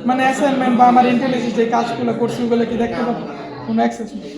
মানে অ্যাসাইনমেন্ট বা আমার ইন্টেলিজেন্স যে কাজগুলো করছি ওগুলো কি দেখতে পাবো? কোনো অ্যাক্সেস নেই।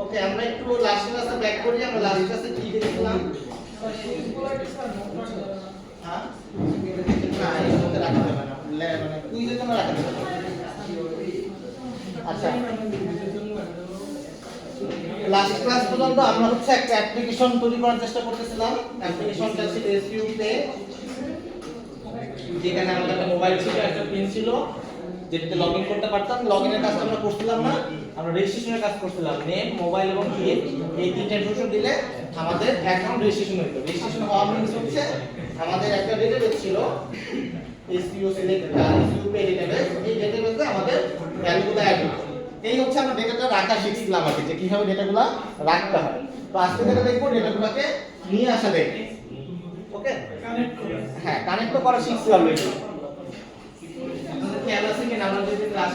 ওকে, আমরা একটু লাস্ট ক্লাসে ব্যাক করি। আমরা লাস্ট ক্লাসে কি দেখলাম? হ্যাঁ, না এর মধ্যে রাখা যাবে না, মানে কুইজের জন্য রাখা যাবে না। আচ্ছা, লাস্ট ক্লাস পর্যন্ত আমরা হচ্ছে একটা অ্যাপ্লিকেশন তৈরি করার চেষ্টা করতেছিলাম। অ্যাপ্লিকেশনটা ছিল এসইউ পে, যেখানে আমাদের একটা মোবাইল ছিল, একটা পিন ছিল, যেটাতে লগইন করতে পারতাম। লগইনের কাজটা আমরা করছিলাম না, আমরা রেজিস্ট্রেশনের কাজ করছিলাম। নেম, মোবাইল এবং পিন এই তিনটা ইনফরমেশন দিলে আমাদের অ্যাকাউন্ট রেজিস্ট্রেশন হতো। রেজিস্ট্রেশন হওয়ার মিনস হচ্ছে আমাদের একটা ডেটাবেস ছিল, SU select SU pay database. এই ডেটাবেসে আমাদের ভ্যালুগুলো অ্যাড হতো। এই হচ্ছে আমরা ডেটাটা রাখা শিখছিলাম আর কি, যে কিভাবে ডেটাগুলো রাখতে হয়। তো আজকে যেটা দেখবো ডেটাগুলোকে নিয়ে আসা দেখবো। ওকে, হ্যাঁ, কানেক্ট তো করা শিখছি অলরেডি। খেয়াল আছে কি না? আমরা যদি ক্লাস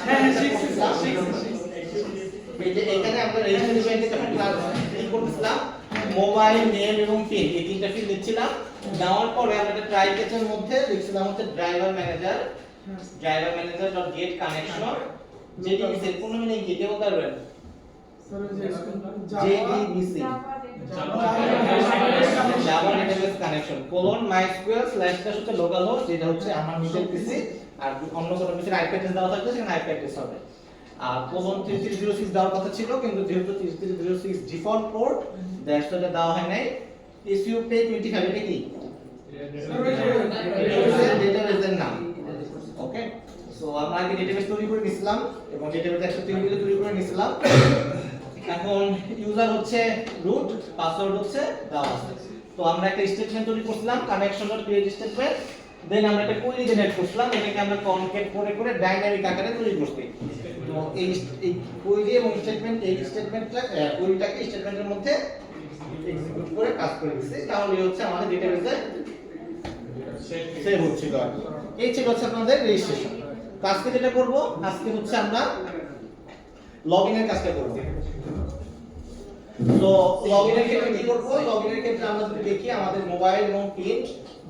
এখানে আমরা রেজিস্ট্রেশন যখন ক্লাস কি করতেছিলাম, মোবাইল, নেম এবং পিন এই তিনটা ফিল্ড দিচ্ছিলাম। দেওয়ার পরে আমরা একটা ট্রাই ক্যাচের মধ্যে লিখছিলাম হচ্ছে driver manager dot gate connection JDBC. কোন মিনিং কি কে বলতে পারবেন? JDBC Java database connection mysql / হচ্ছে লোকাল হোস্ট, যেটা হচ্ছে আমার নিজের পিসি, আর অন্য কোনো পিসির আইপি অ্যাড্রেস দেওয়া থাকলে সেখানে আইপি অ্যাড্রেস হবে। আর কোলন 3306 দেওয়ার কথা ছিল, কিন্তু যেহেতু 3306 ডিফল্ট পোর্ট, দ্যাটস ওয়াই দেওয়া হয় নাই। এসইউ পে 25 এটা কি ডেটাবেসের নাম। ওকে, সো আমরা আগে ডেটাবেস তৈরি করে নিছিলাম এবং ডেটাবেস 103 তৈরি করে নিছিলাম। এখন ইউজার হচ্ছে রুট, পাসওয়ার্ড হচ্ছে দেওয়া আছে। তো আমরা একটা স্টেটমেন্ট তৈরি করছিলাম, connection.create স্টেটমেন্ট। দেন আমরা একটা কোয়েরি জেনারেট করছিলাম, এটাকে আমরা কনক্যাট করে করে ডাইনামিক আকারে তৈরি করছি। তো এই কোয়েরি এবং স্টেটমেন্ট, এই স্টেটমেন্টটা কোয়েরিটাকে স্টেটমেন্টের মধ্যে এক্সিকিউট করে কাজ করে দিছি, তাহলে হচ্ছে আমাদের ডেটাবেসে সেভ হচ্ছিল আর কি। এই ছিল হচ্ছে আপনাদের রেজিস্ট্রেশন। তো আজকে যেটা করব, আজকে হচ্ছে আমরা লগইনের কাজটা করব। তো লগইনের ক্ষেত্রে কি করব? লগইনের ক্ষেত্রে আমরা যদি দেখি, আমাদের মোবাইল এবং পিন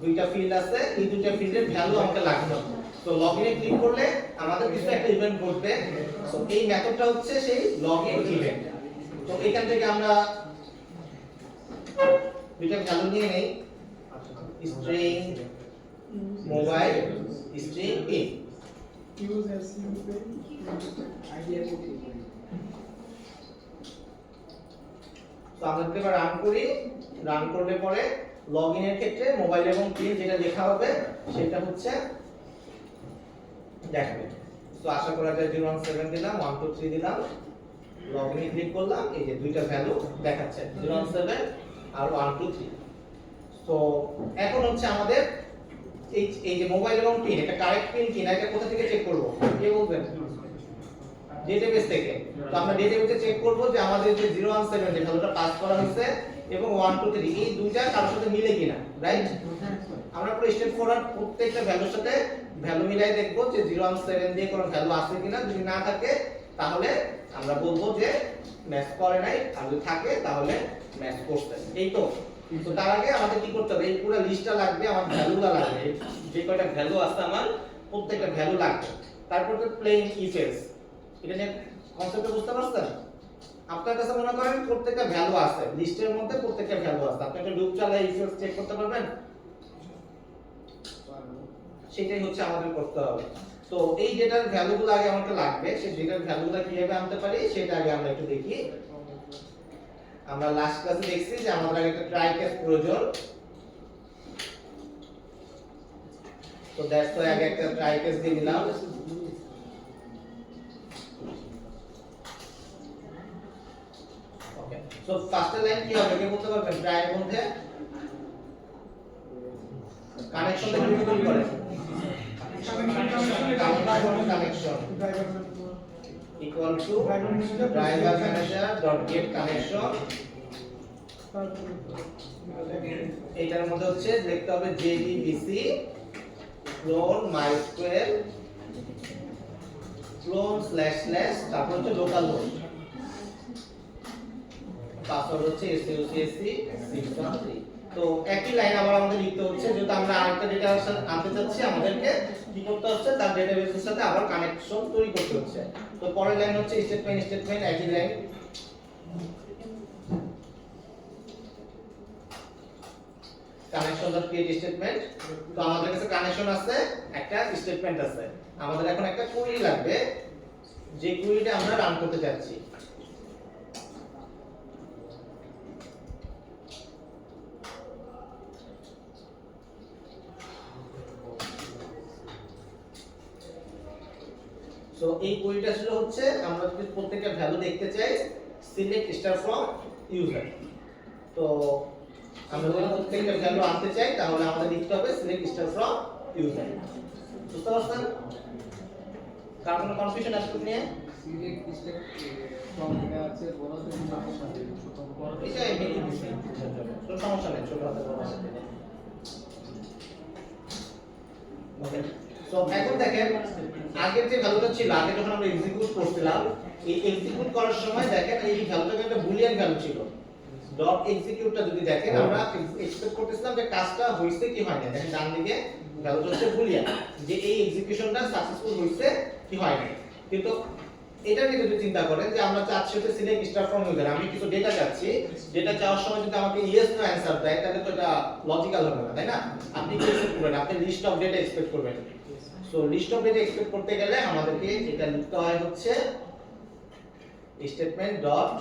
দুইটা ফিল্ড আছে, এই দুইটা ফিল্ডের ভ্যালু আমাকে লাগবে। তো লগইনে ক্লিক করলে আমাদের কিছু একটা ইভেন্ট ঘটবে। তো এই মেথডটা হচ্ছে সেই লগইন ইভেন্ট। তো এখান থেকে আমরা দুইটা ভ্যালু নিয়ে নেই, string mobile, string pin. Use SU pay idea copy. তো আমরা যদি রান করি, রান করলে পরে লগইনের ক্ষেত্রে মোবাইল এবং পিন যেটা লেখা হবে সেটা হচ্ছে দেখাবে। তো আশা করা যায় 017 দিলাম, 123 দিলাম, লগইনে ক্লিক করলাম, এই যে দুইটা ভ্যালু দেখাচ্ছে 017 আর 123। তো এখন হচ্ছে আমাদের এই যে মোবাইল এবং পিন, এটা কারেক্ট পিন কিনা এটা কোথা থেকে চেক করব? কে বলবেন? ডেটাবেস থেকে। তো আমরা ডেটাবেসে চেক করব যে আমাদের যে 017 যে ভ্যালুটা পাস করা হয়েছে এবং 123 এই দুইটা কারোর সাথে মিলে কিনা, রাইট? আমরা পুরো স্টেপ ফরওয়ার্ড প্রত্যেকটা ভ্যালুর সাথে ভ্যালু মিলাই দেখব যে 017 দিয়ে কোনো ভ্যালু আছে কিনা। যদি না থাকে তাহলে আমরা বলবো যে ম্যাচ করে নাই, আর যদি থাকে তাহলে ম্যাচ করছে। এই তো। তো তার আগে আমাদের কি করতে হবে? এই পুরো লিস্টটা লাগবে, আমার ভ্যালুগুলো লাগবে, যে কয়টা ভ্যালু আছে আমার প্রত্যেকটা ভ্যালু লাগবে। তারপর তো প্লেন ইফ এলস, এটা নিয়ে কনসেপ্টটা বুঝতে পারছেন? আপনার কাছে মনে করেন প্রত্যেকটা ভ্যালু আছে, লিস্টের মধ্যে প্রত্যেকটা ভ্যালু আছে, আপনি একটা লুপ চালায় ইফ এলস চেক করতে পারবেন? সেটাই হচ্ছে আমাদের করতে হবে। তো এই ডেটার ভ্যালুগুলো আগে আমাকে লাগবে, সেই ডেটার ভ্যালুগুলো কিভাবে আনতে পারি সেটা আগে আমরা একটু দেখি। আমরা লাস্ট ক্লাসে দেখছি যে আমাদের আগে একটা ট্রাই কেস প্রয়োজন, তো দ্যাটস ওয়াই আগে একটা ট্রাই কেস দিয়ে দিলাম। ওকে, সো ফার্স্ট লাইন কি হবে কে বলতে পারবেন? ট্রাই এর মধ্যে কানেকশন দেখে কি করে? Connection equal to driver manager dot get connection, এইটার মধ্যে হচ্ছে লিখতে হবে JDBC clone mysql clone / তারপর হচ্ছে লোকাল হোস্ট, পাসওয়ার্ড হচ্ছে SUCSC 613। তো একই লাইন আবার আমাদের লিখতে হচ্ছে, যেহেতু আমরা আরেকটা ডেটা আনতে চাচ্ছি আমাদেরকে কি করতে হচ্ছে, তার ডেটাবেসের সাথে আবার কানেকশন তৈরি করতে হচ্ছে। তো পরের লাইন হচ্ছে স্টেটমেন্ট একই line, connection dot create statement. তো আমাদের কাছে কানেকশন আছে, একটা স্টেটমেন্ট আছে, আমাদের এখন একটা কুইরি লাগবে, যে কুইরিটা আমরা রান করতে যাচ্ছি। সো এই কুইরিটা ছিল হচ্ছে আমরা যদি প্রত্যেকটা ভ্যালু দেখতে চাই সিলেক্ট স্টার ফ্রম ইউজার, তো আমরা যদি প্রত্যেকটা ভ্যালু আনতে চাই তাহলে আমাদের লিখতে হবে সিলেক্ট স্টার ফ্রম ইউজার। বুঝতে পারছেন? কার কোনো কনফিউশন আছে নিয়ে? সিলেক্ট ফ্রম এটা আছে বড় থেকে সমস্যা নেই, ছোট বড় এটা এমনি তো সমস্যা নেই, ছোট হাতে বড় হাতে। ওকে, সো এখন দেখেন আগের যে ভ্যালুটা ছিল, আগে যখন আমরা এক্সিকিউট করছিলাম, এই এক্সিকিউট করার সময় দেখেন এই ভ্যালুটা একটা বুলিয়ান ভ্যালু ছিল। ডট এক্সিকিউটটা যদি দেখেন আমরা এক্সপেক্ট করতেছিলাম যে কাজটা হইছে কি হয় না, দেখেন ডান দিকে ভ্যালুটা হচ্ছে বুলিয়ান, যে এই এক্সিকিউশনটা সাকসেসফুল হইছে কি হয় না। কিন্তু এটা নিয়ে যদি চিন্তা করেন যে আমরা চাচ্ছি হচ্ছে সিলেক্ট স্টার ফ্রম ইউজার, আমি কিছু ডেটা চাচ্ছি, ডেটা চাওয়ার সময় যদি আমাকে ইয়েস নো অ্যানসার দেয় তাহলে তো এটা লজিক্যাল হবে না, তাই না? আপনি কি এক্সপেক্ট করবেন? আপনি লিস্ট অফ ডেটা এক্সপেক্ট করবেন। So list of data expect করতে গেলে আমাদেরকে এটা লিখতে হয় হচ্ছে স্টেটমেন্ট ডট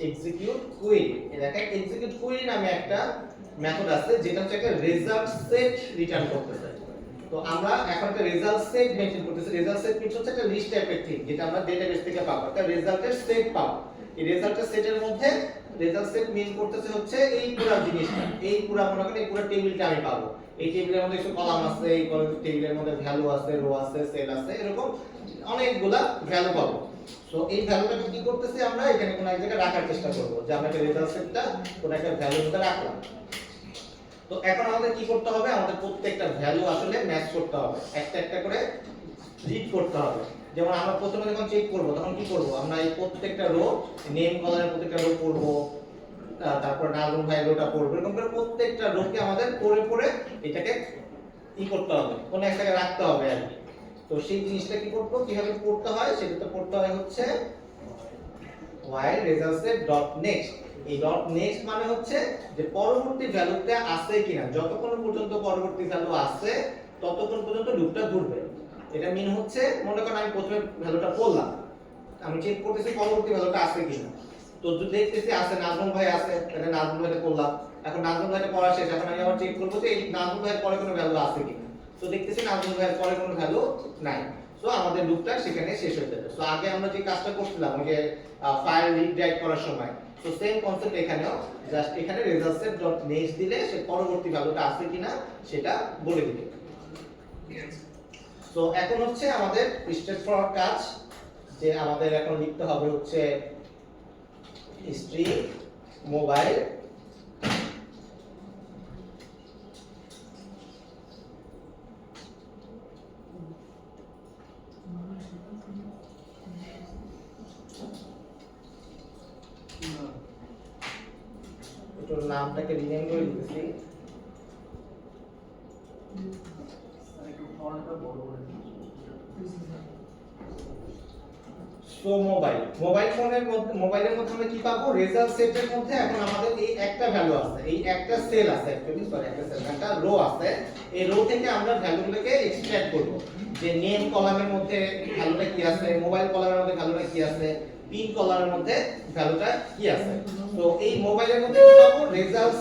এক্সিকিউট কুইরি। দেখেন এক্সিকিউট কুইরি নামে একটা মেথড আছে যেটা হচ্ছে একটা রেজাল্ট সেট রিটার্ন করতেছে। তো আমরা এখন একটা রেজাল্ট সেট মেনটেন করতেছি। রেজাল্ট সেট মিন্স হচ্ছে একটা লিস্ট টাইপের থিং যেটা আমরা ডেটাবেস থেকে পাবো, একটা রেজাল্টের সেট পাবো। এই রেজাল্টের সেটের মধ্যে রেজাল্ট সেট মিন করতেছে হচ্ছে এই পুরো জিনিসটা, এই পুরো মনে করেন এই পুরো টেবিলটা আমি পাবো। এই টেবিলের মধ্যে কিছু কলাম আছে, এই টেবিলের মধ্যে ভ্যালু আছে, রো আছে, সেল আছে, এরকম অনেকগুলা ভ্যালু পাবো। সো এই ভ্যালুটাকে কি করতেছি আমরা এখানে কোন এক জায়গায় রাখার চেষ্টা করব, যে আমরা একটা রেজাল্ট সেটটা কোন একটা ভ্যালুর মধ্যে রাখলাম। তো এখন আমাদের কি করতে হবে? আমাদের প্রত্যেকটা ভ্যালু আসলে ম্যাচ করতে হবে, একটা একটা করে রিড করতে হবে। যেমন আমরা প্রথমে যখন চেক করব তখন কি করব? আমরা এই প্রত্যেকটা রো নেম কলারের প্রত্যেকটা রো পড়ব, তারপর নাজমুল ভাই রোটা পড়ব, এরকম করে প্রত্যেকটা রোকে আমাদের পড়ে পড়ে এটাকে কি করতে হবে, কোন এক জায়গায় রাখতে হবে আর কি। তো সেই জিনিসটা কি করব, কিভাবে পড়তে হয় সেটা তো পড়তে হয় হচ্ছে while results dot next। এই ডট নেক্সট মানে হচ্ছে যে পরবর্তী ভ্যালুতে আছে কিনা, যতক্ষণ পর্যন্ত পরবর্তী ভ্যালু আছে ততক্ষণ পর্যন্ত লুপটা ঘুরবে। এটা মিন হচ্ছে মনে করেন আমি প্রথমে ভ্যালুটা পড়লাম, আমি চেক করতেছি পরবর্তী ভ্যালুটা আছে কিনা। তো যদি দেখতেছি আছে, নাজমুল ভাই আছে, তাহলে নাজমুল ভাইটা পড়লাম। এখন নাজমুল ভাইটা পড়া শেষ, এখন আমি আবার চেক করব যে এই নাজমুল ভাইয়ের পরে কোনো ভ্যালু আছে কিনা। তো দেখতেছি নাজমুল ভাইয়ের পরে কোনো ভ্যালু নাই। সো আমাদের লুপটা সেখানে শেষ হয়ে যাবে। সো আগে আমরা যে কাজটা করছিলাম ওই যে ফাইল রিড রাইট করার সময়, সো সেম কনসেপ্ট এখানেও, জাস্ট এখানে রেজাল্টস ডট নেক্সট দিলে সে পরবর্তী ভ্যালুটা আছে কিনা সেটা বলে দিবে। সো এখন হচ্ছে আমাদের স্ট্রেট ফরওয়ার্ড কাজ, যে আমাদের এখন লিখতে হবে হচ্ছে স্ট্রিং মোবাইল এটার নামটাকে রিনেম করে দিতেছি সো মোবাইল ফোনের মধ্যে, মোবাইলের মধ্যে আমরা কি পাবো? রেজাল্ট সেটের মধ্যে এখন আমাদের এই একটা ভ্যালু আছে, এই একটা সেল আছে, অ্যাকচুয়ালি সরি একটা সেল একটা রো আছে। এই রো থেকে আমরা ভ্যালুগুলোকে এক্সট্রাক্ট করব, যে নেম কলামের মধ্যে ভ্যালুটা কি আছে, মোবাইল কলামের মধ্যে ভ্যালুটা কি আছে, পিন কলামের মধ্যে ভ্যালুটা কি আছে। তো এই মোবাইলের মধ্যে কি পাবো, result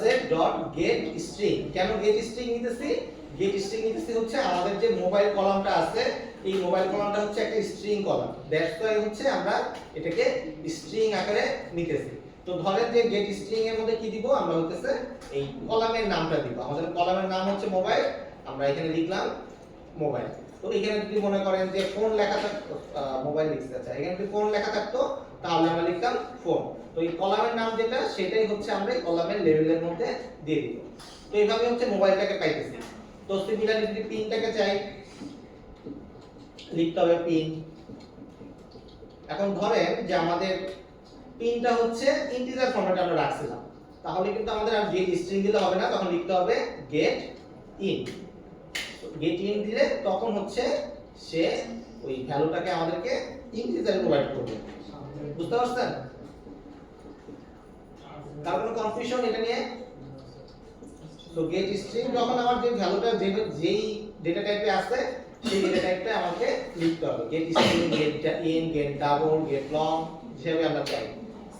set dot gate string. কেন গেট স্ট্রিং নিতেছি? গেট স্ট্রিং নিতেছি হচ্ছে আমাদের যে মোবাইল কলামটা আছে, এই মোবাইল কলামটা হচ্ছে একটা স্ট্রিং কলাম, দ্যাটস ওয়াই হচ্ছে আমরা এটাকে স্ট্রিং আকারে নিতেছি। তো ধরেন যে গেট স্ট্রিং এর মধ্যে কি দিব, আমরা হচ্ছে এই কলামের নামটা দিব। আমাদের কলামের নাম হচ্ছে মোবাইল, আমরা এখানে লিখলাম মোবাইল। তো এখানে যদি মনে করেন যে ফোন লেখা থাকতো, মোবাইল লিখতে চাই, এখানে যদি ফোন লেখা থাকতো তাহলে আমরা লিখতাম ফোন। তো এই কলামের নাম যেটা সেটাই হচ্ছে আমরা এই কলামের লেভেলের মধ্যে দিয়ে দিব। তো এইভাবে হচ্ছে মোবাইলটাকে পাইতেছি। তো সিমিলারলি যদি পিনটাকে চাই, লিখতে হবে পিন। এখন ধরেন যে আমাদের পিনটা হচ্ছে ইন্টিজার ফরম্যাটে আমরা রাখছিলাম, তাহলে কিন্তু আমাদের আর গেট স্ট্রিং দিলে হবে না, তখন লিখতে হবে গেট ইন। গেট ইন দিলে তখন হচ্ছে সে ওই ভ্যালুটাকে আমাদেরকে ইন্টিজারে প্রোভাইড করবে। বুঝতে পারছেন? কার কোনো কনফিউশন এটা নিয়ে? তো গেট স্ট্রিং যখন আমার যে ভ্যালুটা যেই ডেটা টাইপে আছে সেই ডেটা টাইপটা আমাকে লিখতে হবে। Get string, get int, get double, get long যেভাবে আমরা চাই।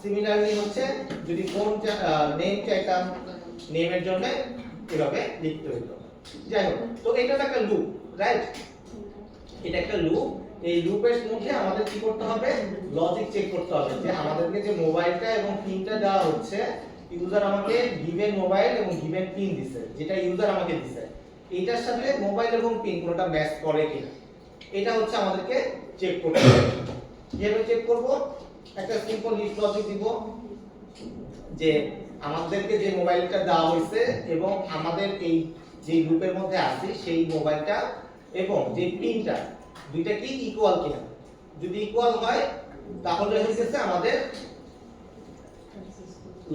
সিমিলারলি হচ্ছে যদি কোন নেম চাইতাম, নেমের জন্য এভাবে লিখতে হতো। যাই হোক, তো এটা একটা লুপ, রাইট? এটা একটা লুপ। এই লুপের মধ্যে আমাদের কি করতে হবে, লজিক চেক করতে হবে যে আমাদেরকে যে মোবাইলটা এবং পিনটা দেওয়া হচ্ছে, ইউজার আমাকে গিভেন মোবাইল এবং গিভেন পিন দিছে, যেটা ইউজার আমাকে দিছে, এটার সাথে মোবাইল এবং পিন কোনটা ম্যাচ করে কিনা, এটা হচ্ছে আমাদেরকে চেক করতে হবে। কিভাবে চেক করব? একটা সিম্পল লিস্ট লজিক দিব যে আমাদেরকে যে মোবাইলটা দেওয়া হয়েছে এবং আমাদের এই যে লুপের মধ্যে আছে সেই মোবাইলটা এবং যে পিনটা দুইটা কি ইকুয়াল কিনা। যদি ইকুয়াল হয় তাহলে হচ্ছে আমাদের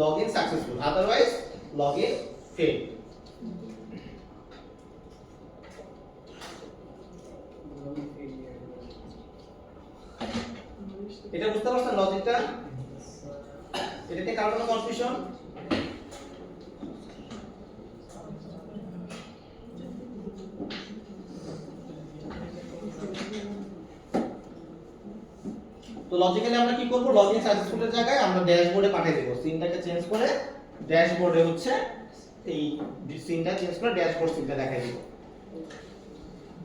login successful, otherwise login fail. এটা বুঝতে পারছেন লজিকটা? এটাতে কারো কোনো কনফিউশন? তো লজিক্যালি আমরা কি করব, লগইন সাকসেসফুলের জায়গায় আমরা ড্যাশবোর্ডে পাঠিয়ে দেব। সিনটাকে চেঞ্জ করে ড্যাশবোর্ডে হচ্ছে এই সিনটা চেঞ্জ করে ড্যাশবোর্ড সিনটা দেখাই দেব।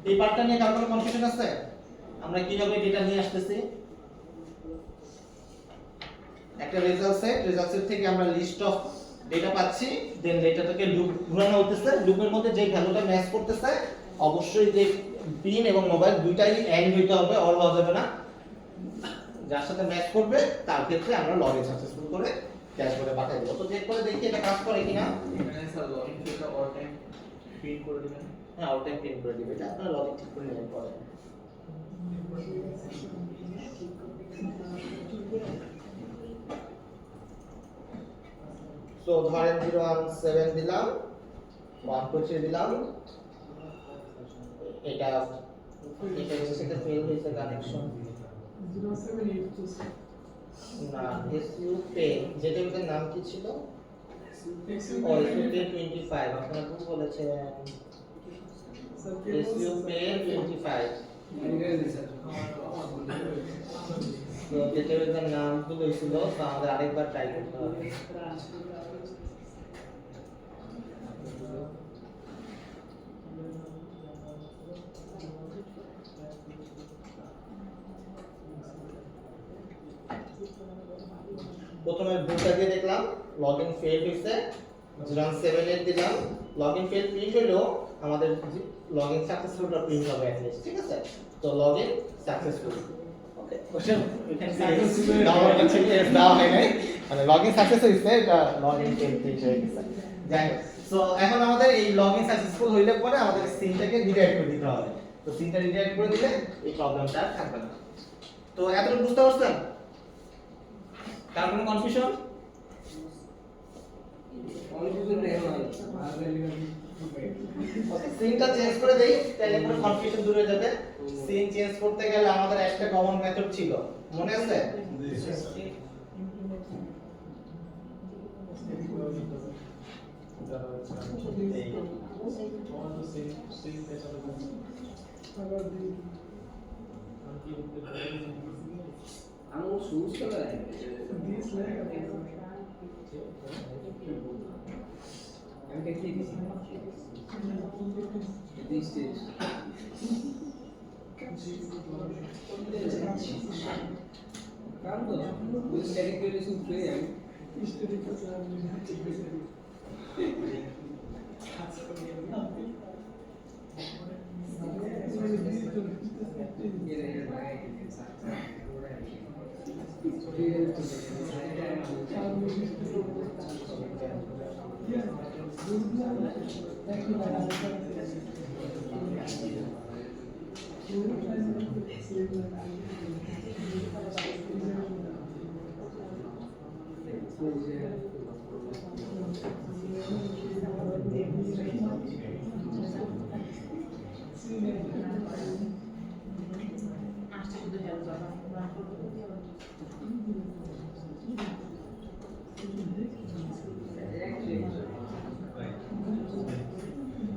এই পার্টটা নিয়ে কারো কোনো কনফিউশন আছে? আমরা কিভাবে ডেটা নিয়ে আসতেছি, একটা রেজাল্ট সেট থেকে আমরা লিস্ট অফ ডেটা পাচ্ছি, দেন ডেটাটাকে লুপ ঘোরানো হতেছে, লুপের মধ্যে যে ভ্যালুটা ম্যাচ করতেছে অবশ্যই যে পিন এবং মোবাইল দুইটাই এন্ড হইতে হবে, অর হওয়া যাবে না। যার সাথে ম্যাচ করবে তার ক্ষেত্রে আমরা লগইন সাকসেসফুল করে ড্যাশবোর্ডে পাঠিয়ে দেব। তো চেক করে দেখি এটা কাজ করে কিনা। এখানে স্যার লগইন ফিটা অল টাইম প্রিন্ট করে দিবেন। হ্যাঁ, অল টাইম প্রিন্ট করে দিবে, এটা আপনারা লজিক ঠিক করে নেবেন পরে। সো ধরেন 017 দিলাম, 123 দিলাম, এটা হচ্ছে ফেল হয়েছে কানেকশন। 0782 না, এসইউ পে, যেটা ওদের নাম কি ছিল? ও এসইউ পে 25, আপনারা ভুল বলেছেন। এসইউ পে 25, তো যেটা ওদের নাম ভুল হয়েছিল, তো আমাদের আরেকবার ট্রাই করতে হবে। প্রথমে ভুলটা দিয়ে দেখলাম, লগইন ফেল হইছে, 078 দিলাম, লগইন ফেল প্রিন্ট হলো, আমাদের লগইন সাকসেসফুলটা প্রিন্ট হবে at least, ঠিক আছে? তো লগইন সাকসেসফুল, ওকে। কোশ্চেন এখানে সাকসেসফুল ডাউনলোড ঠিক আছে, দাও হয় নাই, মানে লগইন সাকসেস হইছে, এটা লগইন ফেল প্রিন্ট হয়ে গেছে। যাই হোক, সো এখন আমাদের এই লগইন সাকসেসফুল হইলে পরে আমাদের সিনটাকে রিডাইরেক্ট করে দিতে হবে। তো সিনটা রিডাইরেক্ট করে দিলে এই প্রবলেমটা থাকবে না। তো এতটুকু বুঝতে পারছেন? কার কোনো কনফিউশন? সিনটা চেঞ্জ করে দেই, তাহলে পুরো কনফিউশন দূর হয়ে যাবে। সিন চেঞ্জ করতে গেলে আমাদের একটা কমন মেথড ছিল, মনে আছে? আমার শুজ কালার This leg আমি দেখি দিস দিস কাম তো উইথ ডেডিকেশন টু এম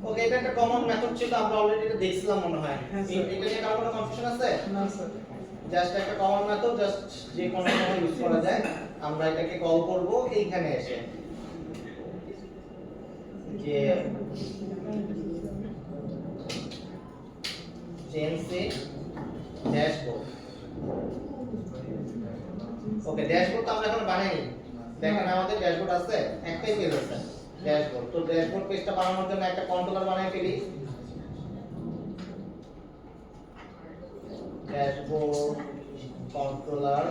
ওকে, এটা একটা কমন মেথড ছিল, আমরা অলরেডি এটা দেখছিলাম মনে হয়। হ্যাঁ, এটা স্যার। নিয়ে কারো কোনো কনফিউশন আছে? না স্যার জাস্ট একটা কমন মেথড, জাস্ট যে কোনো সময় ইউজ করা যায়। আমরা এটাকে কল করব এইখানে এসে, যে জেএনসি ড্যাশবোর্ড। ওকে, ড্যাশবোর্ড তো আমরা এখন বানাইনি। দেখেন আমাদের ড্যাশবোর্ড আছে, একটাই পেজ আছে ড্যাশবোর্ড। তো ড্যাশবোর্ড পেজটা বানানোর জন্য একটা কন্ট্রোলার বানাই ফেলি। ড্যাশবোর্ড কন্ট্রোলার,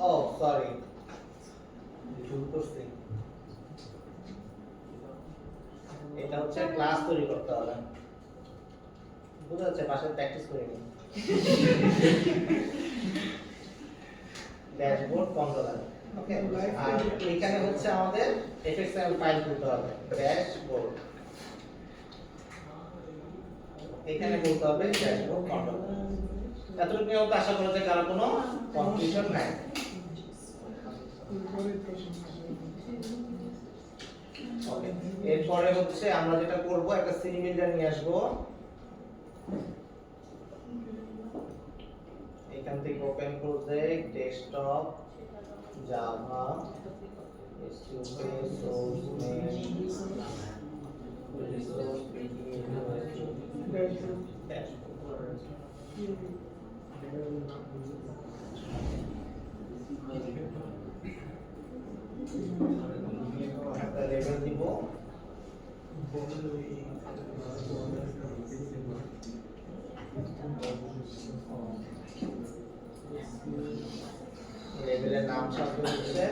ও সরি ভুল করছি, এটা হচ্ছে ক্লাস তৈরি করতে হবে, বুঝা যাচ্ছে? পাশে প্র্যাকটিস করে নিন। ড্যাশবোর্ড কন্ট্রোলার, ওকে। আর এখানে হচ্ছে আমাদের এফএক্সএমএল ফাইল খুলতে হবে, ড্যাশবোর্ড, এখানে বলতে হবে ড্যাশবোর্ড কন্ট্রোলার। এতটুকু নিয়েও তো আশা করা যায় কারো কোনো কনফিউশন নাই। ওকে, এরপরে হচ্ছে আমরা যেটা করব, একটা সিডি বিল্ডার নিয়ে আসবো। এখান থেকে open project, desktop, Java, SQL, source name, resource একটা লেভেল দিব, লেভেলের নাম সাথে হচ্ছে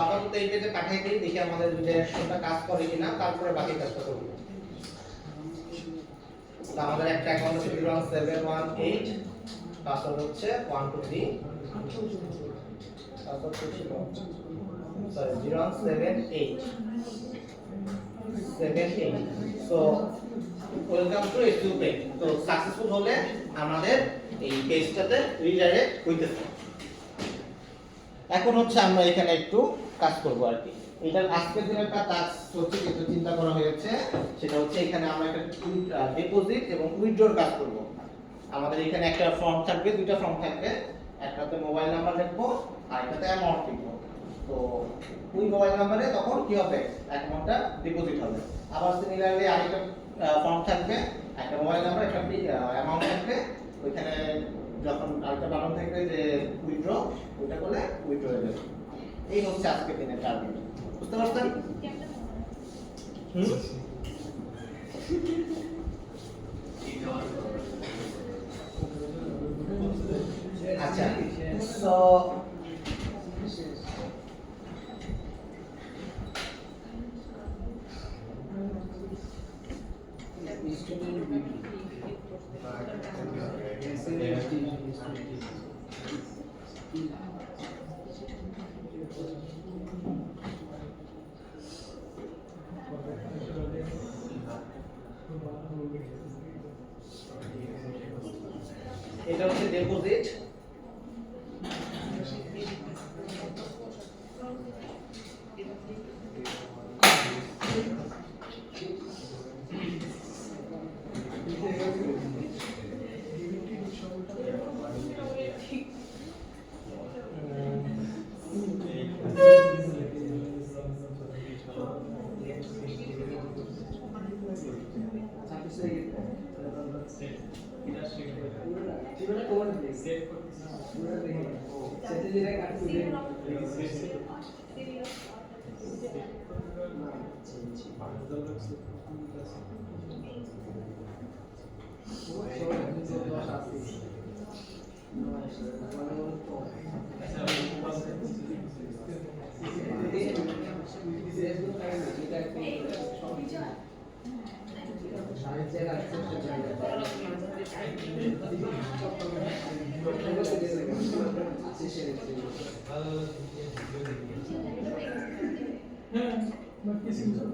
আপাতত এই পেজে পাঠিয়ে দিই, দেখি আমাদের দুইটা একসাথে কাজ করে কিনা, তারপরে বাকি কাজটা করব। তো আমাদের একটা অ্যাকাউন্ট আছে 01718, পাসওয়ার্ড হচ্ছে 123, পাসওয়ার্ড ছিল sorry 07878। So welcome to SQ page. তো সাকসেসফুল হলে আমাদের এই পেজটাতে রিডাইরেক্ট হইতেছে। এখন হচ্ছে আমরা এখানে একটু কাজ করব আর কি। এটা আজকের দিনের একটা কাজ হচ্ছে, যেটা চিন্তা করা হয়েছে সেটা হচ্ছে এখানে আমরা একটা ডিপোজিট এবং উইথড্রর কাজ করব। আমাদের এখানে একটা ফর্ম থাকবে, দুইটা ফর্ম থাকবে, একটাতে মোবাইল নাম্বার লিখবো আর একটাতে অ্যামাউন্ট লিখবো। তো ওই মোবাইল নাম্বারে তখন কি হবে, অ্যামাউন্টটা ডিপোজিট হবে। আবার সিমিলারলি আরেকটা ফর্ম থাকবে, একটা মোবাইল নাম্বার, একটা অ্যামাউন্ট থাকবে, ওইখানে যখন আরেকটা বানান থাকবে যে উইথড্র, ওইটা করলে উইথড্র হয়ে যাবে। এই হচ্ছে আজকের দিনের টার্গেট, বুঝতে পারছেন? আচ্ছা, তো এটা হচ্ছে ডিপোজিট। হ্যাঁ বাকি সিস্টেম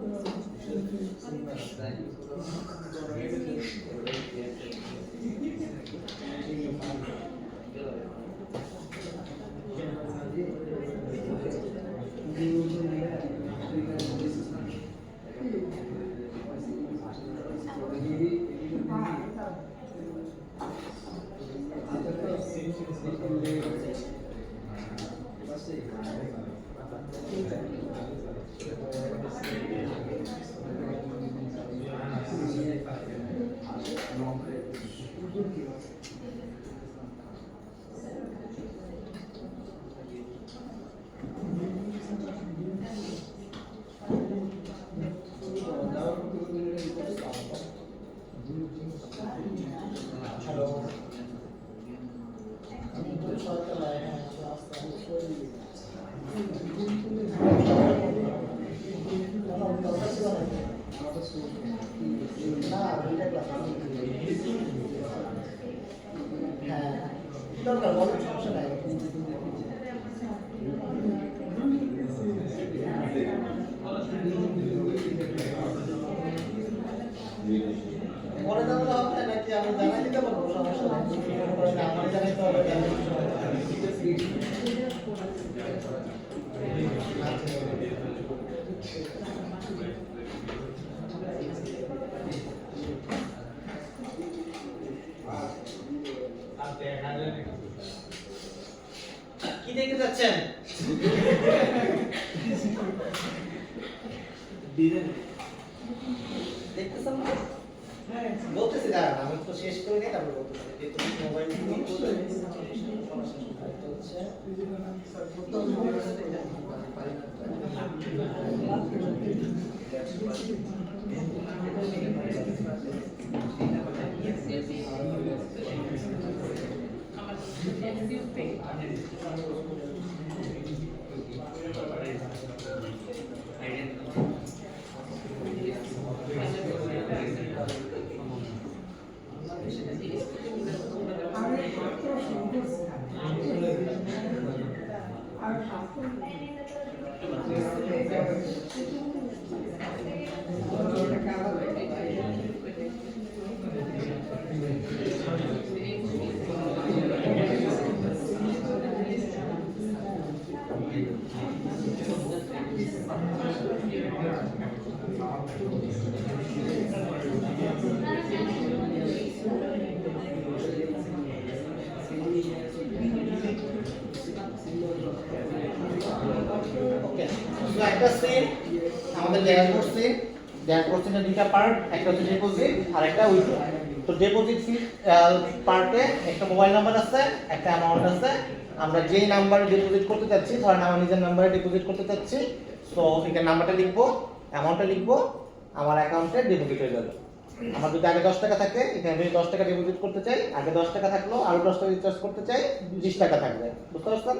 দরকার বলেন সমস্যা নাই পরে জানালে হবে নাকি আমি জানাই দিতে পারবো সমস্যা নাই আমার জানাইতে হবে কি দেখতে যাচ্ছেন? দেখতেছেন না? বলতেছি দাঁড়ান আমি তো শেষ করে নিই তারপর বলতেছি মোবাইল একটা সিম আমাদের ড্যাশবোর্ড সিম ড্যাশবোর্ডের দুটো পার্ট একটা হচ্ছে ডিপোজিট আর একটা উইথড্র তো ডিপোজিট ফি পার্টে একটা মোবাইল নাম্বার আছে একটা অ্যামাউন্ট আছে আমরা যেই নাম্বারে ডিপোজিট করতে চাচ্ছি ধরেন আমার নিজের নাম্বারে ডিপোজিট করতে চাচ্ছি সো এখানে নাম্বারটা লিখবো অ্যামাউন্টটা লিখবো আমার অ্যাকাউন্টে ডিপোজিট হয়ে যাবে আমার যদি আগে 10 টাকা থাকে এখানে যদি 10 টাকা ডিপোজিট করতে চাই আগে 10 টাকা থাকলো আর 10 টাকা রিচার্জ করতে চাই 20 টাকা থাকবে বুঝতে পারছেন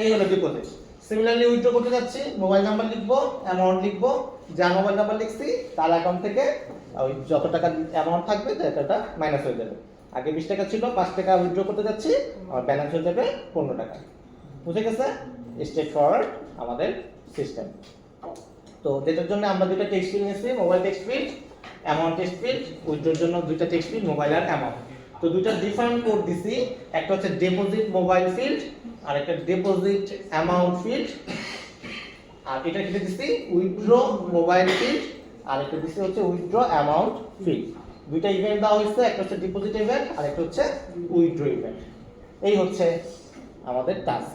এই হলো ডিপোজিট সিমিলারলি উইথড্র করতে যাচ্ছি মোবাইল নাম্বার লিখবো অ্যামাউন্ট লিখবো যা মোবাইল নাম্বার লিখছি তার অ্যাকাউন্ট থেকে ওই যত টাকা অ্যামাউন্ট থাকবে সেটা মাইনাস হয়ে যাবে আগে 20 টাকা ছিল, 5 টাকা উইথড্র করতে যাচ্ছি, আমার ব্যালেন্স হয়ে যাবে 15 টাকা। বুঝে গেছে? স্ট্রেট ফরওয়ার্ড আমাদের সিস্টেম। তো যেটার জন্য আমরা দুটো টেক্সট ফিল্ড নিয়েছি, mobile text field, amount text field, উইথড্রোর জন্য দুটো টেক্সট ফিল্ড, মোবাইল আর অ্যামাউন্ট। তো দুটো ডিফারেন্ট কোড দিছি, একটা হচ্ছে ডিপোজিট মোবাইল ফিল্ড আর একটা ডিপোজিট অ্যামাউন্ট ফিল্ড, আর এটা কি দিছি উইথড্রো মোবাইল ফিল্ড আর একটা দিছি হচ্ছে উইথড্রো অ্যামাউন্ট ফিল্ড। দুইটা ইভেন্ট দেওয়া হয়েছে, একটা হচ্ছে ডিপোজিট ইভেন্ট আর একটা হচ্ছে উইথড্রো ইভেন্ট। এই হচ্ছে আমাদের টাস্ক।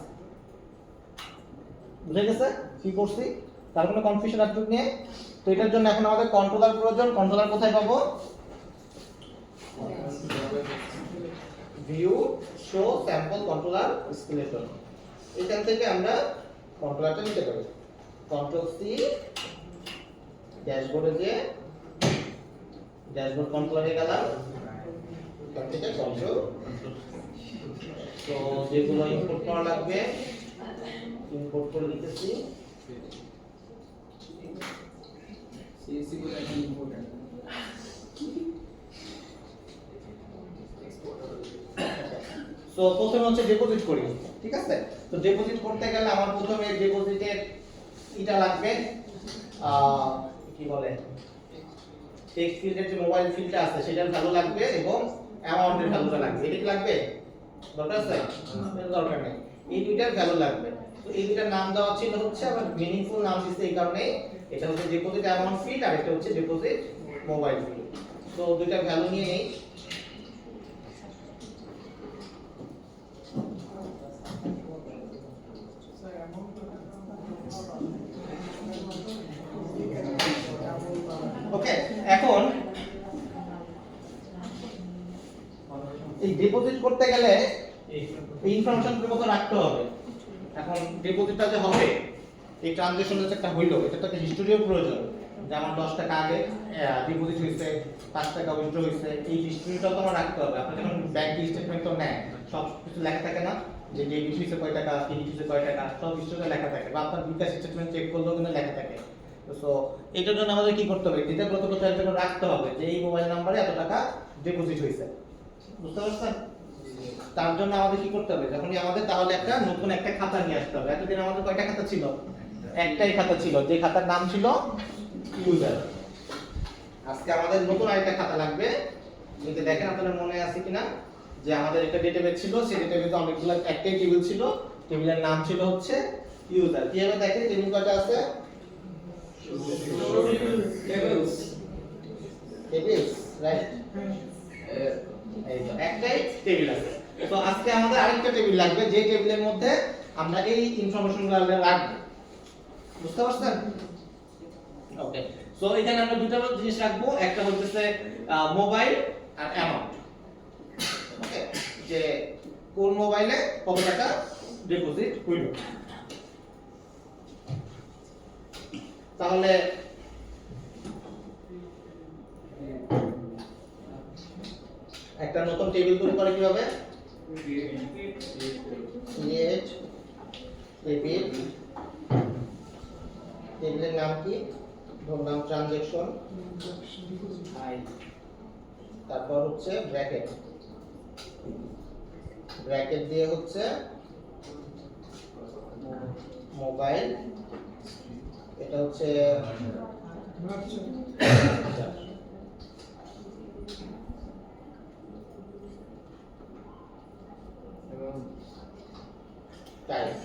বুঝে গেছে কি করছি? তার কোনো কনফিউশন আছে নিয়ে? তো এটার জন্য এখন আমাদের কন্ট্রোলার প্রয়োজন। কন্ট্রোলার কোথায় পাবো? View show sample controller skeleton, এখান থেকে আমরা কন্ট্রোলারটা নিতে পারি। কন্ট্রোল সি, ড্যাশবোর্ডে যে ড্যাশবোর্ড কন্ট্রোলারে গেলাম, এখান থেকে কন্ট্রোল। তো যেগুলো ইম্পোর্ট করা লাগবে ইম্পোর্ট করে লিখেছি। সিএসসি বলে একটা ইম্পর্টেন্ট তো প্রথমে হচ্ছে ডিপোজিট করি, ঠিক আছে? তো ডিপোজিট করতে গেলে আমার প্রথমে ডিপোজিটের এটা লাগবে, কি বলে, টেক্সট ফিল্ডের যে মোবাইল ফিল্ডটা আছে সেটার ভ্যালু লাগবে এবং অ্যামাউন্টের ভ্যালুটা লাগবে। এটা কি লাগবে? দরকার আছে? দরকার নেই, এই দুইটার ভ্যালু লাগবে। তো এই দুইটার নাম দেওয়া ছিল হচ্ছে আমরা মিনিংফুল নাম দিচ্ছি এই কারণে, এটা হচ্ছে ডিপোজিট অ্যামাউন্ট ফিল্ড আর এটা হচ্ছে ডিপোজিট মোবাইল ফিল্ড। তো দুইটার ভ্যালু নিয়ে নেই। ওকে, এখন এই ডিপোজিট করতে গেলে এই ইনফরমেশনগুলো কত রাখতে হবে। এখন ডিপোজিটটা যে হবে, এই ট্রানজ্যাকশনের যে একটা হইলো, এটা তো একটা হিস্টোরিও প্রয়োজন, যে আমার 10 টাকা আগে ডিপোজিট হইছে, 5 টাকা উইথড্র হইছে, এই হিস্টোরিটাও তো আমার রাখতে হবে। আপনি যখন ব্যাংক স্টেটমেন্ট তো নেন, সব কিছু লেখা থাকে না, যে ডেবিট হইছে কয় টাকা, ক্রেডিট হইছে কয় টাকা, সব হিস্টোরিতে লেখা থাকে, বা আপনার বিকাশ স্টেটমেন্ট চেক করলেও কিন্তু লেখা থাকে। সো এটার জন্য আমাদের কি করতে হবে? এটা কত কত একজন রাখতে হবে যে এই মোবাইল নম্বরে এত টাকা ডিপোজিট হইছে। বুঝতে পারছেন? তার জন্য আমাদের কি করতে হবে? যখনই আমাদের তাহলে একটা নতুন একটা খাতা নিয়ে আসতে হবে। এতদিন আমাদের কয়টা খাতা ছিল? একটাই খাতা ছিল, যে খাতার নাম ছিল ইউজার। আজকে আমাদের নতুন আরেকটা খাতা লাগবে। যদি দেখেন আপনাদের মনে আছে কিনা, যে আমাদের একটা ডেটাবেস ছিল, সেই ডেটাবেসে অনেকগুলো একটাই টেবিল ছিল, টেবিলের নাম ছিল হচ্ছে ইউজার। কিভাবে দেখেন টেবিল কয়টা আছে? Tables, right? এই তো একটাই টেবিল আছে। তো আজকে আমাদের আরেকটা টেবিল লাগবে, যে টেবিলের মধ্যে আমরা এই ইনফরমেশনগুলো রাখবো। বুঝতে পারছেন? ওকে, সো এখানে আমরা দুটো জিনিস রাখবো, একটা হচ্ছে মোবাইল আর অ্যামাউন্ট। ওকে, যে কোন মোবাইলে কত টাকা ডিপোজিট হইল। তাহলে একটা নতুন টেবিল তৈরি করে কিভাবে? ক্রিয়েট টেবিল, টেবিলের নাম কি? ধরলাম ট্রানজ্যাকশন আই, তারপর হচ্ছে ব্র্যাকেট, ব্র্যাকেট দিয়ে হচ্ছে মোবাইল, এটা হচ্ছে টাইপ,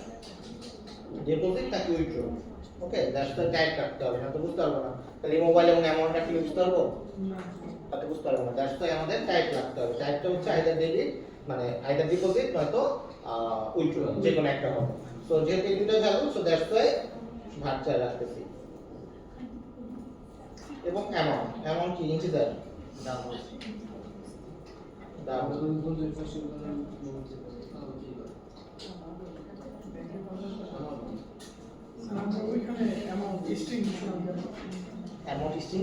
ডিপোজিট নাকি withdraw. Okay, that's the type রাখতে হবে, না তো বুঝতে পারবো না। তাহলে মোবাইল এবং অ্যামাউন্টটা কি বুঝতে পারবো? তাতে বুঝতে পারবো না। দ্যাটস দ্য আমাদের টাইপ রাখতে হবে। টাইপটা হচ্ছে আইদার ডেবিট, মানে আইদার ডিপোজিট নয়তো উইথড্র, যে কোনো একটা হবে। সো যেহেতু এই দুটো value, so that's the virtual রাখতেছি। এবং অ্যামাউন্ট, অ্যামাউন্ট কি ইন্টিজার? ডাবল ডাবল আমরা ওইখানে অ্যামাউন্ট স্ট্রিং অ্যামাউন্ট স্ট্রিং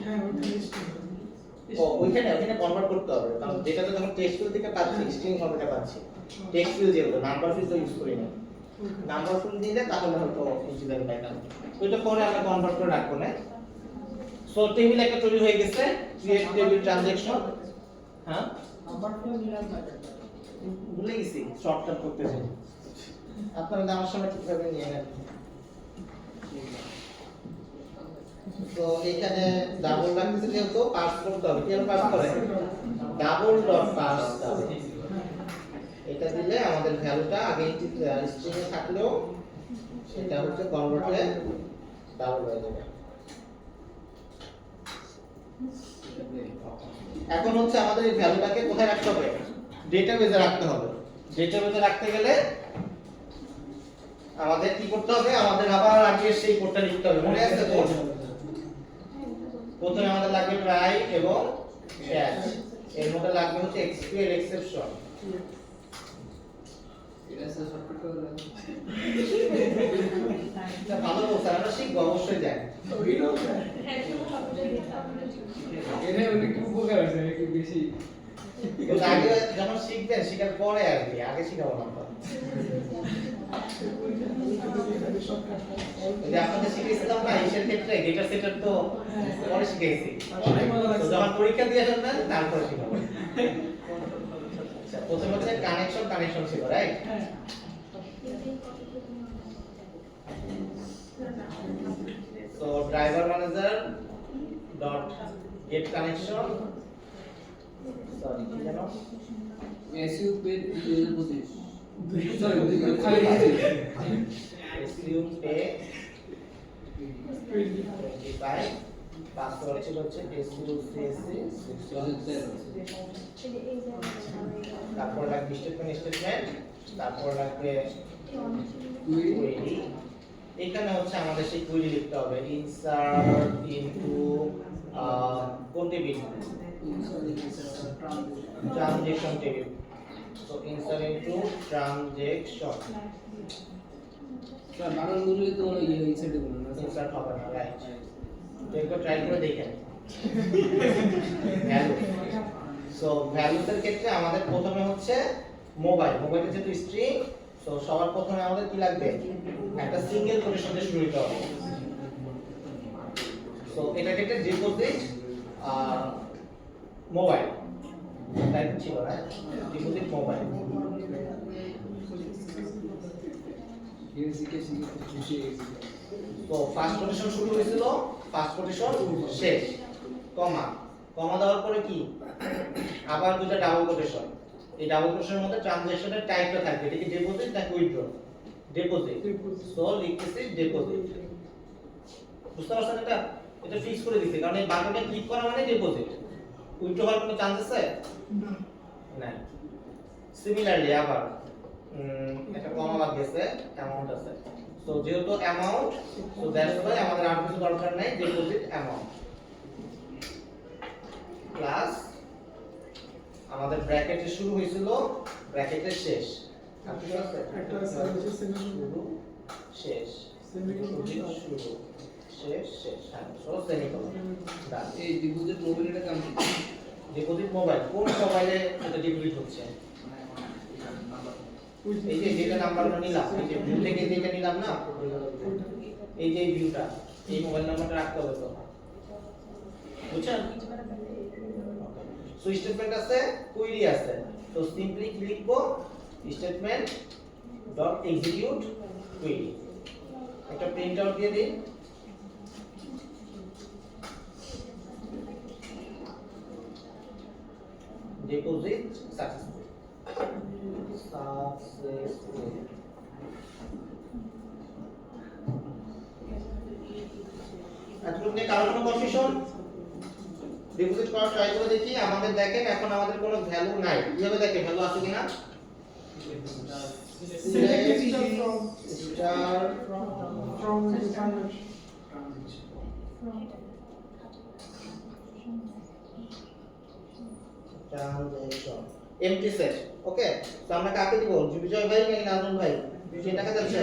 হ্যাঁ ওইখানে স্ট্রিং ও ওইখানে কনভার্ট করতে হবে, কারণ যেটাতে যখন টেক্সট ফিল্ড থেকে পাচ্ছি স্ট্রিং ফরম্যাটে পাচ্ছি, টেক্সট ফিল্ড যেগুলো নাম্বার ফিল্ড তো ইউজ করি না, নাম্বার ফিল্ড দিলে তাহলে হয়তো ইন্টিজার ব্যাক আসবে। ওইটা পরে আমরা কনভার্ট করে রাখবো না। সো টেবিল একটা তৈরি হয়ে গেছে, ক্রিয়েট টেবিল ট্রানজ্যাকশন। হ্যাঁ ভুলে গেছি শর্টকাট করতে চাই আপনারা আমার সামনে কিভাবে নিয়ে নেন তো এখানে ডাবল রাখতেছে যেহেতু পাস করতে হবে কি পাস করে ডাবল ডট পাস এটা দিলে আমাদের ভ্যালুটা আগে স্ট্রিং এ থাকলেও সেটা হচ্ছে কনভার্ট হয়ে ডাবল হয়ে যাবে এখন হচ্ছে আমাদের এই ভ্যালুটাকে কোথায় রাখতে হবে ডেটাবেজে রাখতে হবে ডেটাবেজে রাখতে গেলে আমাদের কি করতে হবে আমাদের আবার আগে সেই কোডটা লিখতে হবে মনে আছে কোড প্রথমে আমাদের লাগবে ট্রাই এবং ক্যাচ এর মধ্যে লাগবে হচ্ছে এক্সকিউএল এক্সেপশন এটা স্যার শর্টকাট করে দেন এটা ভালো বলছেন আমরা শিখবো অবশ্যই জানি এনে অনেক উপকার আছে একটু বেশি তো আগে যখন শিখবেন শেখার পরে আসবে আগে শিখাবো না তো এই যে আপনাদের শিখেছিলাম না এর ক্ষেত্রে ডেটা সেটার তো পরে শিখেছি তো যখন পরীক্ষা দিয়ে আসবেন তারপর শিখাবো আচ্ছা প্রথমে হচ্ছে কানেকশন ছিল right so driver manager dot get connection sorry কি জানো এসইউ পেজ 2025 সরি খালি assume pay 25 পাসওয়ার্ড ছিল হচ্ছে তারপর লাগবে স্টেটমেন্ট তারপর লাগবে কোয়েরি এখানে হচ্ছে আমাদের সেই কোয়েরি লিখতে হবে ইনসার্ট ইনটু কোন table transaction table so insert into transaction sir বানান গুলো তো ইয়ে ইনসাইডে বলুন না ইনসার্ট হবে না রাইট তো একবার ট্রাই করে দেখেন ভ্যালু সো ভ্যালুসের ক্ষেত্রে আমাদের প্রথমে হচ্ছে মোবাইলের যেহেতু স্ট্রিং তো সবার প্রথমে আমাদের কি লাগবে একটা সিঙ্গেল কোটেশন দিয়ে শুরু করতে হবে সো এটা ক্ষেত্রে ডিপোজিট মোবাইল তাই ছিল না ডিপোজিট মোবাইল ইউজিকে শিখে খুশি হয়েছি তো ফার্স্ট কোটেশন শুরু হয়েছিল ফার্স্ট কোটেশন শেষ কমা দেওয়ার পরে কি আবার দুটো ডাবল কোটেশন এই ডাবল কোটেশনের মধ্যে ট্রানজ্যাকশনের টাইপটা থাকবে এটা কি ডিপোজিট নাকি উইথড্র ডিপোজিট সো লিখতেছি ডিপোজিট বুঝতে পারছেন এটা ফিক্স করে দিতে কারণ এই বাটনে ক্লিক করা মানে ডিপোজিট উইথড্র হওয়ার কোনো চান্স আছে নাই সিমিলারলি আবার একটা কমা বাদ গেছে অ্যামাউন্ট আছে সো যেহেতু অ্যামাউন্ট সো দ্যাটস ওয়াই আমাদের আর কিছু দরকার নাই ডিপোজিট অ্যামাউন্ট প্লাস আমাদের ব্র্যাকেটে শুরু হয়েছিল ব্র্যাকেটের শেষ আপনি কি আছে একটা আছে শুরু শেষ শুরু শেষ হ্যাঁ সো সেমিকোলন ডান এই ডিপোজিট মোবাইলটা কাম ডিপোজিট মোবাইল কোন মোবাইলে এটা ডিপোজিট হচ্ছে এই যে যেটা নাম্বারটা নিলাম এই যে ভিউ থেকে যেটা নিলাম না এই যে ভিউটা এই মোবাইল নাম্বারটা রাখতে হবে তো বুঝছেন সো স্টেটমেন্ট আছে কোয়েরি আছে তো সিম্পলি লিখবো স্টেটমেন্ট ডট এক্সিকিউট কোয়েরি একটা প্রিন্ট আউট দিয়ে দিই ডিপোজিট সাকসেসফুল এতটুকু নিয়ে কারো কোনো কনফিউশন ডিপোজিট করার ট্রাই করে দেখি আমাদের দেখেন এখন আমাদের কোনো ভ্যালু নাই কিভাবে দেখেন ভ্যালু আছে কিনা from the transaction transaction MT set ওকে তো আমরা কাকে দিব বিজয় ভাই নাকি নাজমুল ভাই বিজয় টাকা দিচ্ছে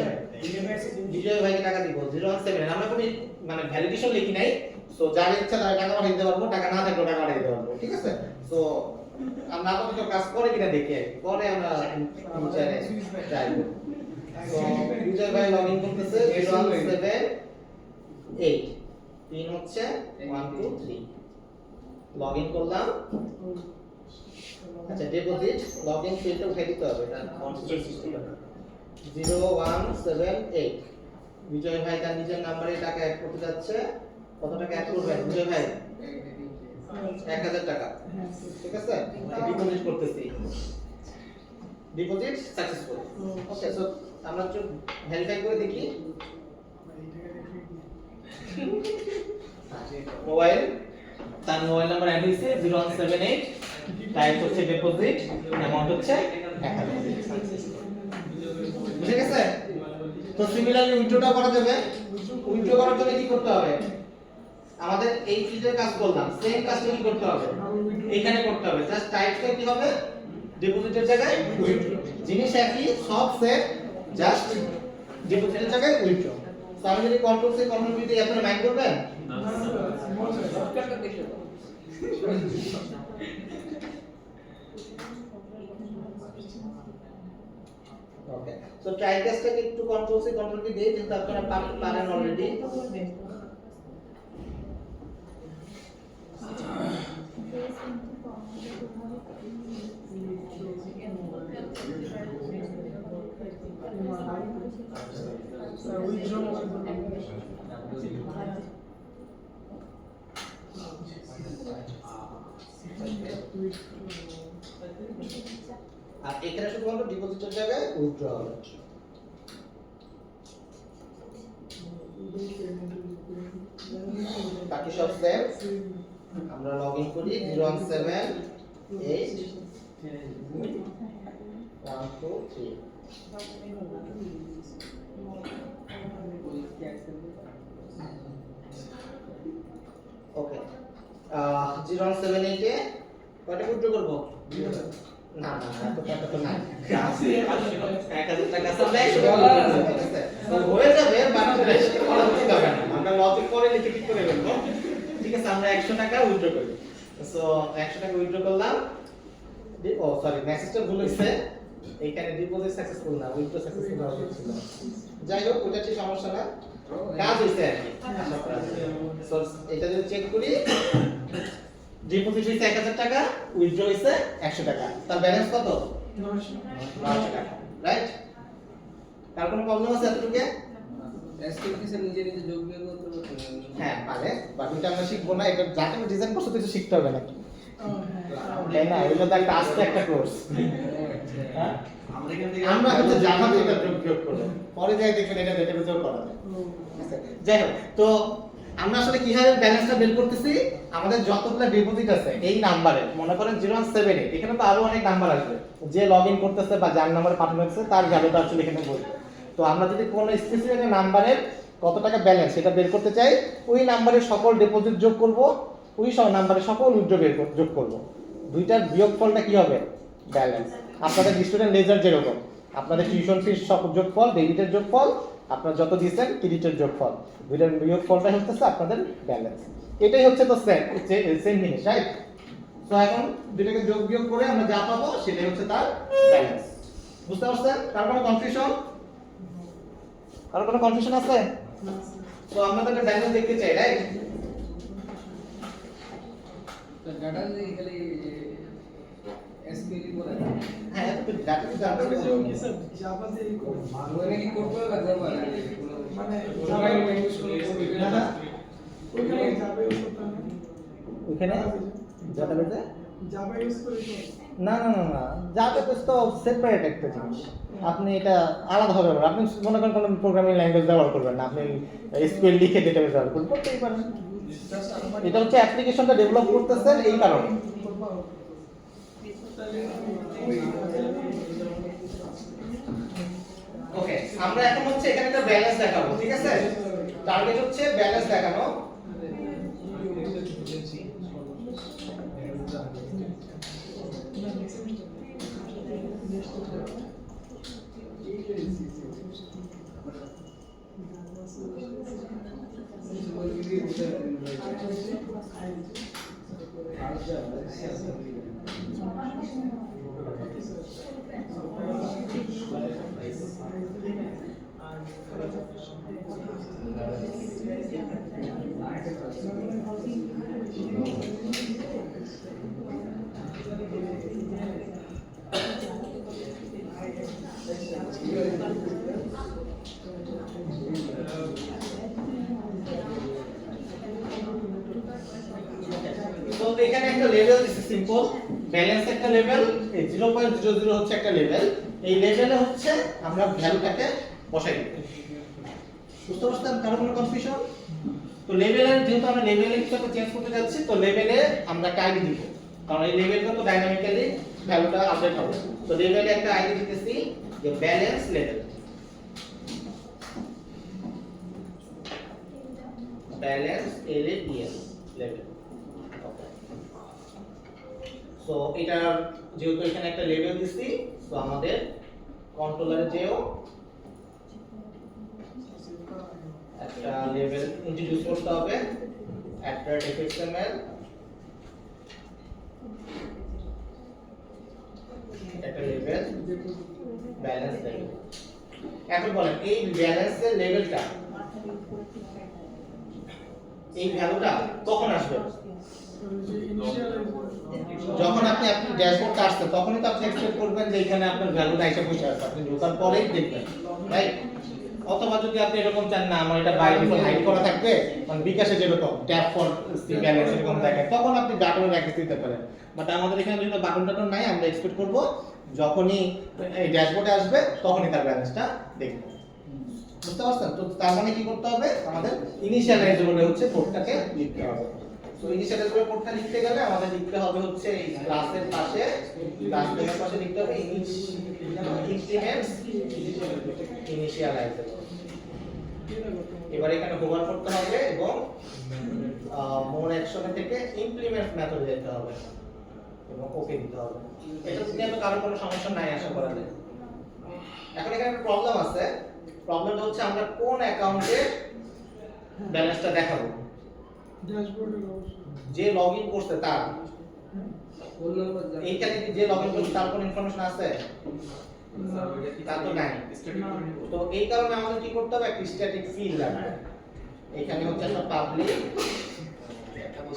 বিজয় ভাইকে টাকা দিব 017 আমরা কোনো মানে ভ্যালিডেশন লিখি নাই সো যার ইচ্ছা তারা টাকা পাঠিয়ে দিতে পারবো টাকা না থাকলে টাকা পাঠিয়ে দিতে পারবো ঠিক আছে সো আমরা আপাতত কাজ করে কিনা দেখি আর কি। পরে আমরা ফিউচারে ট্রাই করব সো বিজয় ভাই লগইন করতেছে 0178 পিন হচ্ছে 123 লগইন করলাম আচ্ছা ডিপোজিট লগইন ফিল্ডটা উঠাই দিতে হবে, এটা কনস্ট্যান্ট সিস্টেম 0178 বিজয় ভাই তার নিজের নাম্বারে টাকা অ্যাড করতে যাচ্ছে। কত টাকা অ্যাড করবেন বিজয় ভাই? 1000 টাকা। ঠিক আছে, ডিপোজিট করতেছি। Deposit successful. ওকে, সো আমরা একটু ভেরিফাই করে দেখি। মোবাইল, তার মোবাইল নাম্বার অ্যাড হয়েছে 0178, টাইপ হচ্ছে ডিপোজিট, অ্যামাউন্ট হচ্ছে 1000। বুঝে গেছে? তো সিমিলারলি উইথড্রটা করা যাবে। উইথড্র করার জন্য কি করতে হবে? আমাদের এই ফিল্ডের কাজ করলাম, সেম কাজটা কি করতে হবে? এখানে করতে হবে। জাস্ট টাইপটা কি হবে? ডিপোজিটের জায়গায় উইথড্র। জিনিস একই, সব সেম, জাস্ট ডিপোজিটের জায়গায় উইথড্র। তো আমি যদি কন্ট্রোল সি কন্ট্রোল ভি দিই, আপনারা মাইন্ড করবেন? শর্টকাটটা দেখে দাও। ওকে, সো ট্রাই কেসটাকে একটু কন্ট্রোল সি কন্ট্রোল ভি দেই, যেহেতু আপনারা পারেন অলরেডি। আর এখানে শুধুমাত্র ডিপোজিটের জায়গায় উইথড্র হবে। বাকি সব সেম। আমরা লগইন করি 0178 123। ওকে, 0178 এ কয়টা উইথড্র করব? না না এত টাকা তো নাই, 1000 টাকা সামনে ঠিক আছে, তো হয়ে যাবে, বাট বেশি করা উচিত হবে না। আমরা লজিক করে লিখে ঠিক করে ফেলবো। ঠিক আছে, আমরা 100 টাকা উইথড্র করি। সো 100 টাকা উইথড্র করলাম। ও সরি, মেসেজটা ভুল হইছে, এইখানে ডিপোজিট সাকসেসফুল না, উইথড্র সাকসেসফুল হওয়া উচিত ছিল। যাই হোক, ওটা ঠিক সমস্যা না, কাজ হইছে আর কি, আশা করা যায়। সো এটা যদি চেক করি, ডিপোজিট হইছে 1000 টাকা, উইথড্র হইছে 100 টাকা, তার ব্যালেন্স কত? 900 টাকা, রাইট? তার কোনো প্রবলেম আছে এতটুকু? এসটিপিসের নিজে নিজে যোগ বিয়োগ করতে পারছেন? হ্যাঁ পারে, বাট ওটা আমরা শিখবো না। এটা যাকে ডিজাইন করতে কিছু শিখতে হবে নাকি? তাই না, এটা তো একটা আস্তে একটা কোর্স। হ্যাঁ, আমরা হচ্ছে জাভাতে এটা যোগ বিয়োগ করব, পরে যাই দেখবেন এটা ডেটাবেজেও করা যায়। আচ্ছা, যাই হোক, তো আমরা আসলে কিভাবে ব্যালেন্সটা বের করতেছি? আমাদের যতগুলো ডিপোজিট আছে এই নাম্বারে, মনে করেন 0178, এখানে তো আরো অনেক নাম্বার আসবে, যে লগইন করতেছে বা যার নাম্বারে পাঠানো হচ্ছে তার ভ্যালুটা আসলে এখানে বলবে। তো আমরা যদি কোনো স্পেসিফিক নাম্বারের কত টাকা ব্যালেন্স সেটা বের করতে চাই, ওই নাম্বারের সকল ডিপোজিট যোগ করব, ওই সব নাম্বারের সকল উইথড্র যোগ করব। দুইটার বিয়োগফলটা কি হবে? ব্যালেন্স। আপনাদের স্টুডেন্ট লেজার যেরকম, আপনাদের টিউশন ফিস সব যোগফল, ডেবিটের যোগফল, আপনারা যত দিয়েছেন ক্রেডিটের যোগফল, দুইটার বিয়োগফলটা হচ্ছে আপনাদের ব্যালেন্স। এটাই হচ্ছে তো সেম জিনিস, রাইট? তো এখন দুইটাকে যোগ বিয়োগ করে আমরা যা পাবো সেটাই হচ্ছে তার ব্যালেন্স। বুঝতে পারছেন? কার কোনো কনফিউশন? আর কোনো কনফিউশন আছে? তো আমরা তো একটা ব্যালেন্স দেখতে চাই, রাইট? তো ডাটা দিয়ে খালি এসকিউএল বলে হ্যাঁ, তো ডাটা তো জানতে হবে। ওখানে কি করতে হবে না মানে জাভা ইউজ করে না না, ওখানে জাভা ইউজ করতে হবে ওখানে ডাটাবেজে জাভা ইউজ করে না না না না, ডাটাবেজ তো সেপারেট একটা জিনিস, আপনি এটা আলাদা হবে। আপনি মনে করেন কোনো প্রোগ্রামিং ল্যাঙ্গুয়েজ ব্যবহার করবেন না, আপনি এসকিউএল লিখে ডেটাবেজ ব্যবহার করবেন, করতেই পারেন। এটা হচ্ছে অ্যাপ্লিকেশনটা ডেভেলপ করতেছেন এই কারণে। ওকে, আমরা এখন হচ্ছে এখানে একটা ব্যালেন্স দেখাবো, ঠিক আছে? টার্গেট হচ্ছে ব্যালেন্স দেখানো। সো এখানে একটা লেভেল দিছে সিম্পল ব্যালেন্স একটা লেভেল, এই 0.00 হচ্ছে একটা লেভেল, এই লেভেলে হচ্ছে আমরা ভ্যালুটাকে বসাই দিব। বুঝতে পারছেন কারো কোনো কনফিউশন? তো লেভেলের যেহেতু আমরা লেভেলে কিছু চেঞ্জ করতে যাচ্ছি, তো লেভেলে আমরা একটা আইডি দিব, কারণ এই লেভেলটা তো ডাইনামিক্যালি ভ্যালুটা আপডেট হবে। তো লেভেলে একটা আইডি দিতেছি যে balance level, balance L A D L level. So এটা যেহেতু এখানে একটা লেভেল দিছি, সো আমাদের কন্ট্রোলারে যেও একটা লেভেল ইন্ট্রোডিউস করতে হবে, @fxml একটা লেভেল ব্যালেন্স লেভেল। এখন বলেন এই ব্যালেন্সের লেভেলটা, এই ভ্যালুটা কখন আসবে? যখন আপনি ড্যাশবোর্ডটা আসছে তখনই তো আপনি এক্সপেক্ট করবেন যে এখানে আপনার ভ্যালুটা এসে বসে আছে, আপনি ঢোকার পরেই দেখবেন, রাইট? অথবা যদি আপনি এরকম চান না আমার এটা বাই ডিফল্ট হাইড করা থাকবে, মানে বিকাশে যেরকম ট্যাপ ফর সি ব্যালেন্স এরকম দেখায়, তখন আপনি বাটনের অ্যাক্সেস দিতে পারেন। বাট আমাদের এখানে যেহেতু বাটন টাটন নাই, আমরা এক্সপেক্ট করব যখনই এই ড্যাশবোর্ডে আসবে তখনই তার ব্যালেন্সটা দেখব। বুঝতে পারছেন? তো তার মানে কি করতে হবে, আমাদের ইনিশিয়ালাইজ বলে হচ্ছে কোডটাকে লিখতে হবে। তো ইনিশিয়ালাইজ বলে কোডটা লিখতে গেলে আমাদের লিখতে হবে হচ্ছে এই ক্লাসের পাশে, ক্লাস নেমের পাশে লিখতে হবে ইনক্রিমেন্টস ইনিশিয়ালাইজ। এবার এখানে হোভার করতে হবে এবং মোর অ্যাকশন থেকে ইমপ্লিমেন্ট মেথডে যেতে হবে এবং ওকে দিতে হবে। এটা নিয়ে তো কারো কোনো সমস্যা নাই আশা করা যায়। এখন এখানে একটা প্রবলেম আছে, প্রবলেমটা হচ্ছে আমরা কোন অ্যাকাউন্টে ব্যালেন্সটা দেখাবো। যে লগইন করছে তার, এইখানে কি যে লগইন করছে তার কোনো ইনফরমেশন আছে? তা তো নাই। তো এই কারণে আমাদের কি করতে হবে, একটা স্ট্যাটিক ফিল্ড লাগবে। এখানে হচ্ছে একটা পাবলিক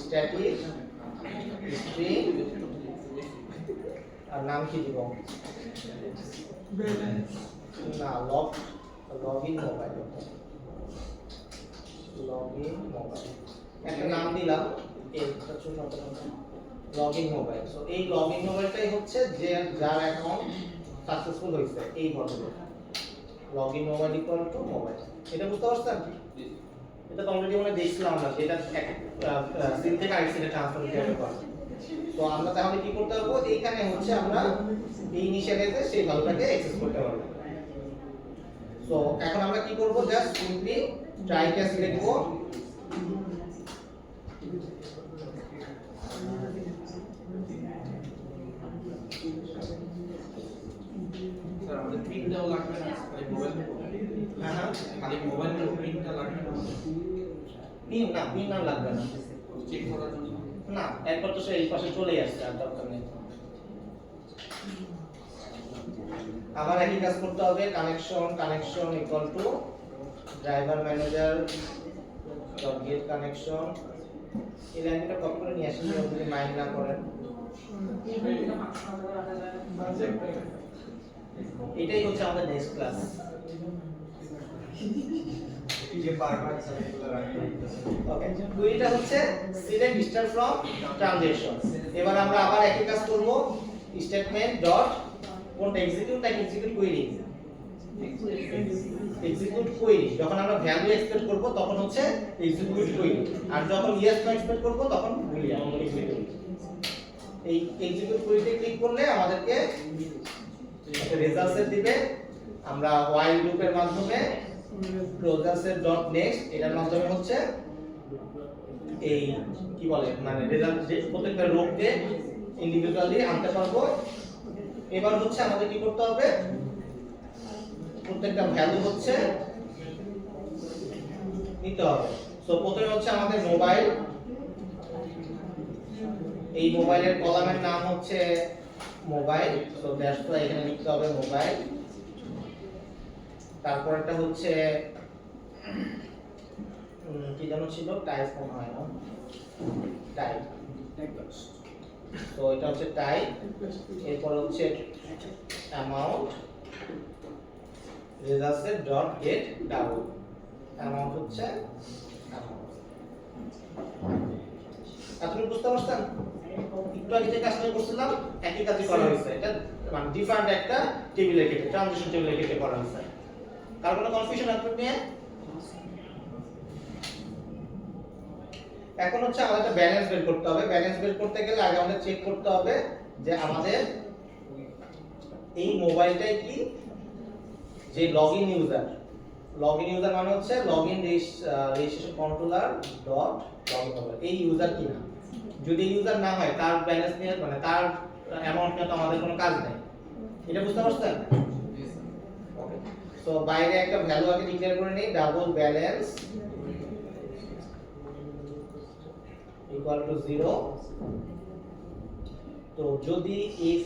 স্ট্যাটিক স্ট্রিং, আর নাম কি দিব? না, লগইন মোবাইল, লগইন মোবাইল একটা নাম দিলাম, এটা ছোট লগইন মোবাইল। সো এই লগইন মোবাইলটাই হচ্ছে যে যার অ্যাকাউন্ট সাকসেসফুল হয়েছে, এই ভদ্রলোক login mobile equal to mobile. এটা বুঝতে পারছেন? এটা তো অলরেডি আমরা দেখছিলাম না, যেটা সিন থেকে আরেক সিনে ট্রান্সফার করতে পারবো। তো আমরা তাহলে কি করতে পারবো, এইখানে হচ্ছে আমরা এই ইনিশিয়ালাইজে সেই ভ্যালুটাকে অ্যাক্সেস করতে পারবো। তো এখন আমরা কি করব, জাস্ট সিম্পলি ট্রাই ক্যাচ লিখব, স্যার আমাদের প্রিন্টটাও লাগবে না, খালি মোবাইল, হ্যাঁ খালি মোবাইলের প্রিন্টটা লাগবে না, পিন নাম লাগবে না, চেক করার জন্য না একবার তো সে এই পাশে চলেই আসছে, আর দরকার নেই। আবার একই কাজ করতে হবে, connection equal to driver manager dot gate connection. এই লাইনটা কপি করে নিয়ে আসি, যদি মাইন্ড না করেন। এটাই হচ্ছে আমাদের নেক্সট ক্লাস। ওকে, তো এটা হচ্ছে সিলেক্ট স্টার ফ্রম ট্রানজাকশন। এবার আমরা আবার একই কাজ করব, স্টেটমেন্ট ডট কোনটা এক্সিকিউট নাকি এক্সিকিউট কোয়েরি, এক্সিকিউট কোয়েরি। যখন আমরা ভ্যালু এক্সপেক্ট করব তখন হচ্ছে এক্সিকিউট কোয়েরি, আর যখন ইয়েস নো এক্সপেক্ট করব তখন বুলিয়ান এক্সিকিউট। এই এক্সিকিউট কোয়েরিতে ক্লিক করলে আমাদেরকে একটা রেজাল্ট সেট দিবে। আমরা while লুপের মাধ্যমে ক্লোজার সেট ডট নেক্সট এটার মাধ্যমে হচ্ছে এই কি বলে মানে রেজাল্ট প্রত্যেকটা রোকে ইন্ডিভিজুয়ালি আনতে পারবো। এবার হচ্ছে আমাদের কি করতে হবে, প্রত্যেকটা ভ্যালু হচ্ছে নিতে হবে। সো প্রথমে হচ্ছে আমাদের মোবাইল, এই মোবাইলের কলামের নাম হচ্ছে মোবাইল, সো দ্যাটস ওয়াই এখানে লিখতে হবে মোবাইল। তারপরটা হচ্ছে কি যেন ছিল, টাইপ কোন হয় না, টাইপ, তো এটা হচ্ছে টাইপ। এরপর হচ্ছে অ্যামাউন্ট, রেজাল্টসের ডট গেট ডাবল, অ্যামাউন্ট হচ্ছে অ্যামাউন্ট। এতটুকু বুঝতে পারছেন? একটু আগে যে কাজটা করছিলাম একই কাজই করা হয়েছে, এটা মানে ডিফারেন্ট একটা টেবিলে কেটে ট্রানজিশন টেবিলে কেটে করা হয়েছে। কার কোনো কনফিউশন আছে নিয়ে? এখন হচ্ছে আমাদের একটা ব্যালেন্স বের করতে হবে। ব্যালেন্স বের করতে গেলে আগে আমাদের চেক করতে হবে যে আমাদের এই মোবাইলটাই কি যে লগইন ইউজার মানে হচ্ছে login registration controller dot login হবে এই ইউজার কিনা। যদি ইউজার না হয় তার ব্যালেন্স নিয়ে মানে তার অ্যামাউন্ট নিয়ে তো আমাদের কোনো কাজ নেই। এটা বুঝতে পারছেন? ওকে, সো বাইরে একটা ভ্যালু আগে ডিক্লেয়ার করে নেই, ডাবল ব্যালেন্স ইকুয়াল টু 0। তো যদি ইফ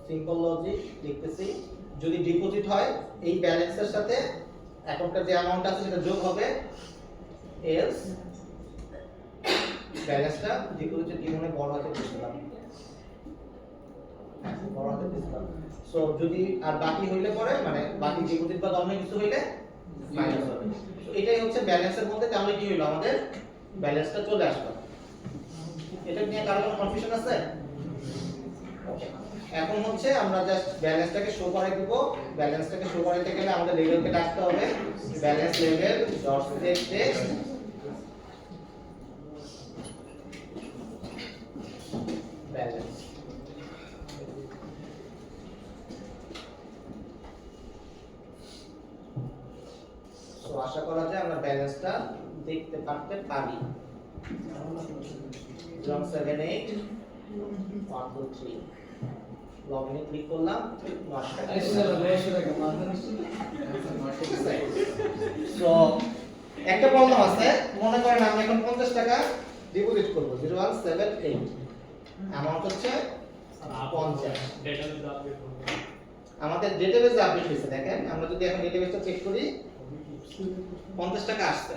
সিম্পল লজিক লিখতেছি, যদি ডিপোজিট হয় এই ব্যালেন্সের সাথে অ্যাকাউন্টের যে অ্যামাউন্ট আছে সেটা যোগ হবে, এলস ব্যালেন্সটা ডিপোজিটের জীবনে বড় হাতে দিলাম, বড় হাতে দিলাম। সো যদি আর বাকি হইলে পরে মানে বাকি ডিপোজিট বা অন্য কিছু হইলে মাইনাস হবে। তো এটাই হচ্ছে ব্যালেন্সের মধ্যে, তাহলে কি হলো আমাদের ব্যালেন্সটা চলে আসলো। এটা নিয়ে কারো কোনো কনফিউশন আছে? ওকে, এখন হচ্ছে আমরা জাস্ট ব্যালেন্সটাকে শো করাই দেব। ব্যালেন্সটাকে শো করাইতে গেলে আমাদের লেভেলকে ডাকতে হবে balance level dot set text balance. So আশা করা যায় আমরা ব্যালেন্সটা দেখতে পারতে পারি। 078 1 2 3 লগইনে ক্লিক করলাম, 9 টাকা। সো একটা প্রবলেম আছে, মনে করেন আমি এখন 50 টাকা ডিপোজিট করব 0178, অ্যামাউন্ট হচ্ছে 50। আমাদের ডেটাবেসে আপডেট হয়েছে, দেখেন আমরা যদি এখন ডেটাবেসটা চেক করি 50 টাকা আসছে,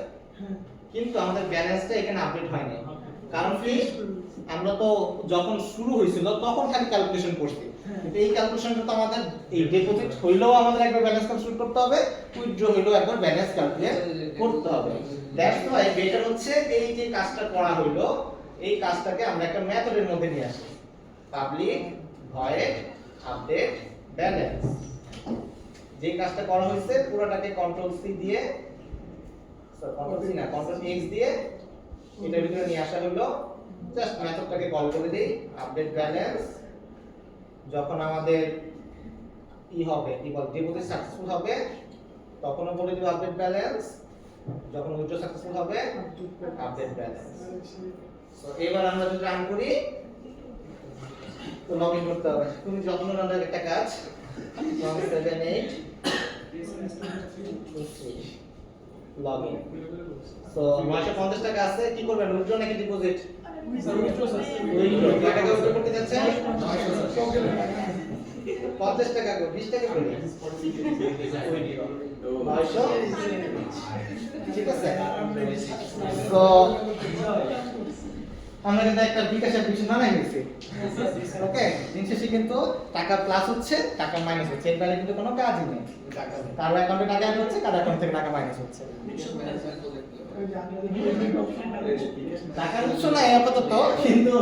কিন্তু আমাদের ব্যালেন্সটা এখানে আপডেট হয়নি। কারণ কি, আমরা তো যখন শুরু হয়েছিল তখন খালি ক্যালকুলেশন করছি, কিন্তু এই ক্যালকুলেশনটা তো আমাদের এই ডিপোজিট হইলেও আমাদের একবার ব্যালেন্স ক্যালকুলেট করতে হবে, উইথড্র হইলেও একবার ব্যালেন্স ক্যালকুলেট করতে হবে। দ্যাটস ওয়াই বেটার হচ্ছে এই যে কাজটা করা হইলো এই কাজটাকে আমরা একটা মেথডের মধ্যে নিয়ে আসি, পাবলিক ভয়েড আপডেট ব্যালেন্স। যে কাজটা করা হয়েছে পুরোটাকে কন্ট্রোল সি দিয়ে কন্ট্রোল সি না কন্ট্রোল এক্স দিয়ে এটার ভিতরে নিয়ে আসা হলো। জাস্ট মেথডটাকে কল করে দেই আপডেট ব্যালেন্স। যখন আমাদের কি হবে, কি বল ডিপোজিট সাকসেসফুল হবে তখনও বলে দিব আপডেট ব্যালেন্স, যখন উইথড্র সাকসেসফুল হবে আপডেট ব্যালেন্স। সো এবার আমরা যদি রান করি তো লগইন করতে হবে। তুমি যত্ন রান্নার একটা কাজ 178 লগইন। সো 950 টাকা আছে, কি করবেন উইথড্র নাকি ডিপোজিট? উইথড্র কত টাকা উইথড্র করতে যাচ্ছেন? 50 টাকা করে 20 টাকা করে 900, ঠিক আছে। তো আমরা কিন্তু একটা বিকাশের কিছু বানাই নিয়েছি, ওকে। দিন শেষে কিন্তু টাকা প্লাস হচ্ছে টাকা মাইনাস হচ্ছে, এর বাইরে কিন্তু কোনো কাজই নেই। কারো অ্যাকাউন্টে টাকা অ্যাড হচ্ছে, কারো অ্যাকাউন্ট থেকে টাকা মাইনাস হচ্ছে। টাকার উৎস নাই আপাতত, কিন্তু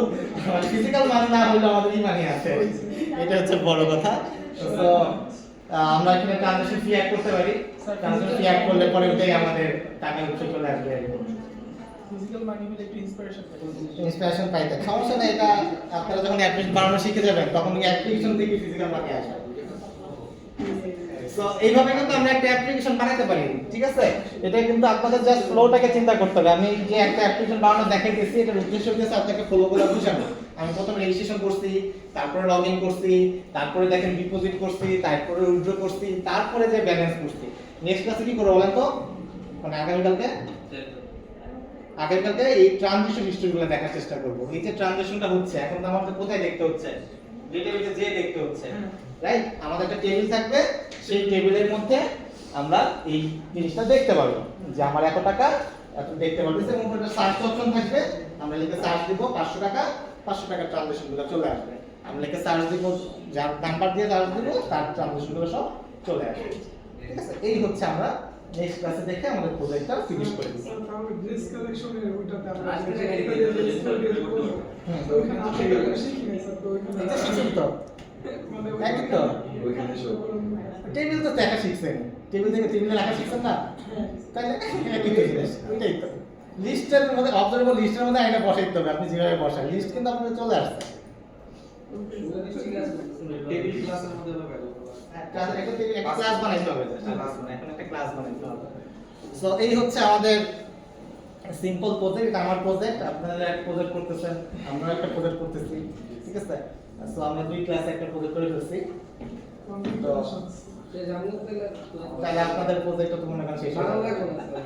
ফিজিক্যাল মানি না হলে আমাদের ই মানি আছে, এটা হচ্ছে বড় কথা। তো আমরা এখানে ট্রানজাকশন ফি অ্যাড করতে পারি, ট্রানজাকশন ফি অ্যাড করলে পরে ওটাই আমাদের টাকার উৎস চলে আসবে। ফিজিক্যাল মানি হলে একটু ইন্সপিরেশন পাইতে সমস্যা নেই, এটা আপনারা যখন অ্যাপ্লিকেশন বানানো শিখে যাবেন তখন এই অ্যাপ্লিকেশন থেকে ফিজিক্যাল মানি আসবে। সো এইভাবে কিন্তু আমরা একটা অ্যাপ্লিকেশন বানাতে পারি, ঠিক আছে। এটা কিন্তু আপনাদের জাস্ট ফ্লোটাকে চিন্তা করতে হবে। আমি যে একটা অ্যাপ্লিকেশন বানানো দেখাইতেছি এটার উদ্দেশ্য হচ্ছে আপনাকে ফলো করে বুঝানো। আমি প্রথমে রেজিস্ট্রেশন করছি, তারপরে লগইন করছি, তারপরে দেখেন ডিপোজিট করছি, তারপরে উইথড্র করছি, তারপরে যে ব্যালেন্স করছি। নেক্সট ক্লাসে কি করব বলেন তো, মানে আগামীকালকে এই ট্রানজিশন হিস্ট্রিগুলো দেখার চেষ্টা করব। এই যে ট্রানজিশনটা হচ্ছে এখন তো আমাদের কোথায় দেখতে হচ্ছে, ডেটাবেসে যে দেখতে হচ্ছে, রাইট। আমাদের একটা টেবিল থাকবে, সেই টেবিলের মধ্যে আমরা এই জিনিসটা দেখতে পারবো যে আমার এত টাকা এত দেখতে পারবো। এবং একটা সার্চ অপশন থাকবে, আমরা লিখে সার্চ দিব 500 টাকা, 500 টাকার ট্রানজিশনগুলো চলে আসবে। আমরা লিখে সার্চ দিব, যার নাম্বার দিয়ে সার্চ দিব তার ট্রানজিশনগুলো সব চলে আসবে, ঠিক আছে। এই হচ্ছে আমরা নেক্সট ক্লাসে দেখে আমাদের প্রজেক্টটা ফিনিশ করে দিই। স্যার তাহলে ড্রেস কালেকশনের ওইটাতে আমরা আজকে যে থেকে একটা যে স্কুল ড্রেস করব তো ওখানে আমরা শিখি না স্যার তো ওখানে এটা শিখছেন তো মানে একই তো ওইখানে সব টেবিল তো দেখা শিখছেন, টেবিল থেকে টেবিলে লেখা শিখছেন না, তাহলে একই তো জিনিস, ওইটাই তো। লিস্টের মধ্যে অবজারভেবল লিস্টের মধ্যে আইনা বসাইতে হবে, আপনি যেভাবে বসান লিস্ট কিন্তু আপনার চলে আসছে। ঠিক আছে টেবিল ক্লাসের মধ্যে হবে ভ্যালু একটা ক্লাস বানাইতে হবে, ক্লাস মানে এখন একটা ক্লাস বানাইতে হবে। সো এই হচ্ছে আমাদের সিম্পল প্রজেক্ট, আমার প্রজেক্ট, আপনারা একটা প্রজেক্ট করতেছেন, আমরা একটা প্রজেক্ট করতেছি, ঠিক আছে। সো আমরা দুই ক্লাসে একটা প্রজেক্ট করে ফেলছি, কম্পিউটার সে জানলে তাহলে আপনাদের প্রজেক্টটা তো মনে করেন শেষ হয়ে ভালো যাবে। লাগবে না স্যার।